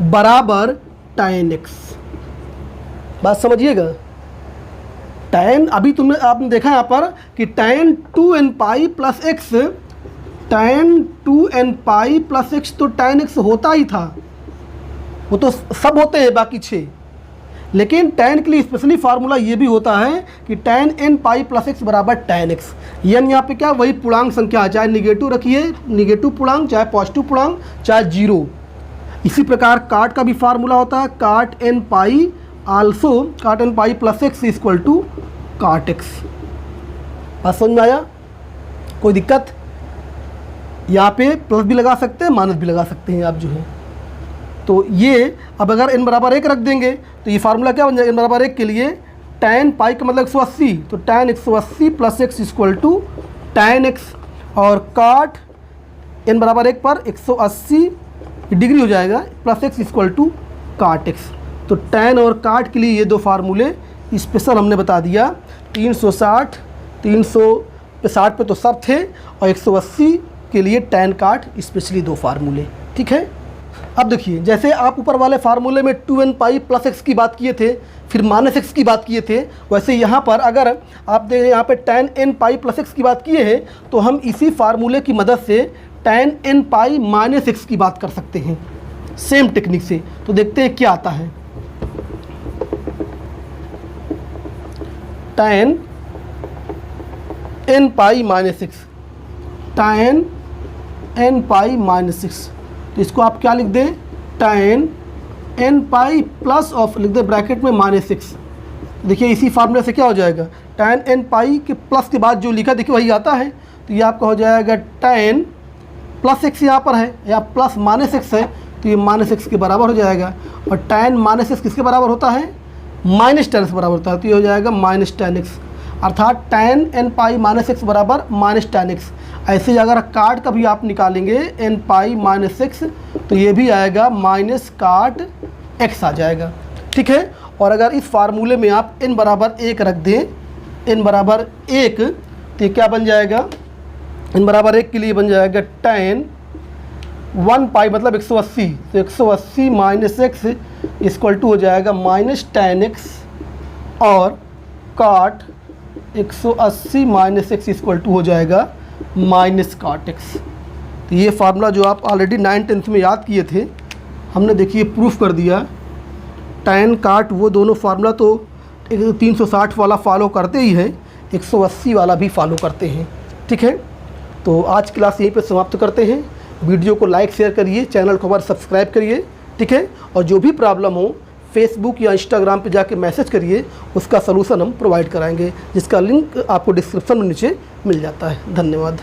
बराबर टैन x। बात समझिएगा, टैन अभी आपने देखा यहाँ पर कि tan 2n + x, tan 2n + x, तो टैन x होता ही था, वो तो सब होते हैं बाकी 6, लेकिन टैन के लिए स्पेशली फार्मूला ये भी होता है कि टैन n + x बराबर टैन x। n यहाँ पे क्या, वही पूर्णांक संख्या, चाहे निगेटिव रखिए, निगेटिव पूर्णांक, चाहे पॉजिटिव पूर्णांक, चाहे 0। इसी प्रकार काट का भी फार्मूला होता है, काट n + x = काट x। बात समझ में आया? कोई दिक्कत? यहाँ पे प्लस भी लगा सकते हैं, माइनस भी लगा सकते हैं आप जो है। तो ये अब अगर n बराबर 1 रख देंगे तो ये फार्मूला क्या बन जाएगा, n बराबर 1 के लिए टैन पाई का मतलब 180, तो टैन 180 + x = टैन x, और काट n बराबर 1 पर 180 डिग्री हो जाएगा + x = काट x। तो टैन और काट के लिए ये दो फार्मूले स्पेशल हमने बता दिया। 360 360 पे तो सब थे, और 180 के लिए टैन काट स्पेशली 2 फार्मूले। ठीक है, अब देखिए, जैसे आप ऊपर वाले फार्मूले में 2n + x की बात किए थे, फिर -x की बात किए थे, वैसे यहाँ पर अगर आप देखें यहाँ पे टैन n + x की बात किए हैं, तो हम इसी फार्मूले की मदद से टैन n - x की बात कर सकते हैं सेम टेक्निक से। तो देखते हैं क्या आता है। Tan n - x, tan n - x, तो इसको आप क्या लिख दें, टैन n प्लस ऑफ लिख दें ब्रैकेट में -x। देखिए इसी फार्मूले से क्या हो जाएगा, टैन n के प्लस के बाद जो लिखा देखिए वही आता है, तो ये आपका हो जाएगा टैन प्लस एक्स यहाँ पर है या प्लस माइनस एक्स है तो ये माइनस एक्स के बराबर हो जाएगा। और tan माइनस एक्स किसके बराबर होता है? माइनस टेन एक्स बराबर होता है, तो ये हो जाएगा माइनस टेन एक्स, अर्थात tan n pi minus x बराबर माइनस टेन एक्स। ऐसे ही अगर काट का भी आप निकालेंगे n पाई माइनस एक्स तो ये भी आएगा माइनस काट एक्स आ जाएगा, ठीक है। और अगर इस फार्मूले में आप n बराबर 1 रख दें, n बराबर 1 तो ये क्या बन जाएगा? n बराबर 1 के लिए बन जाएगा tan 1 पाई मतलब 180, तो 180 माइनस एक्स इक्वल टू हो जाएगा माइनस टेन एक्स, और काट 180 माइनस एक्स इक्वल टू हो जाएगा माइनस काट एक्स। तो ये फार्मूला जो आप ऑलरेडी 9th-10th में याद किए थे, हमने देखिए प्रूफ कर दिया। tan काट वो दोनों फार्मूला तो 360 वाला फॉलो करते ही हैं, 180 वाला भी फॉलो करते हैं, ठीक है। तो आज क्लास यहीं पे समाप्त करते हैं। वीडियो को लाइक शेयर करिए, चैनल को हमारा सब्सक्राइब करिए, ठीक है। और जो भी प्रॉब्लम हो फेसबुक या इंस्टाग्राम पे जाके मैसेज करिए, उसका सलूशन हम प्रोवाइड कराएंगे, जिसका लिंक आपको डिस्क्रिप्शन में नीचे मिल जाता है। धन्यवाद।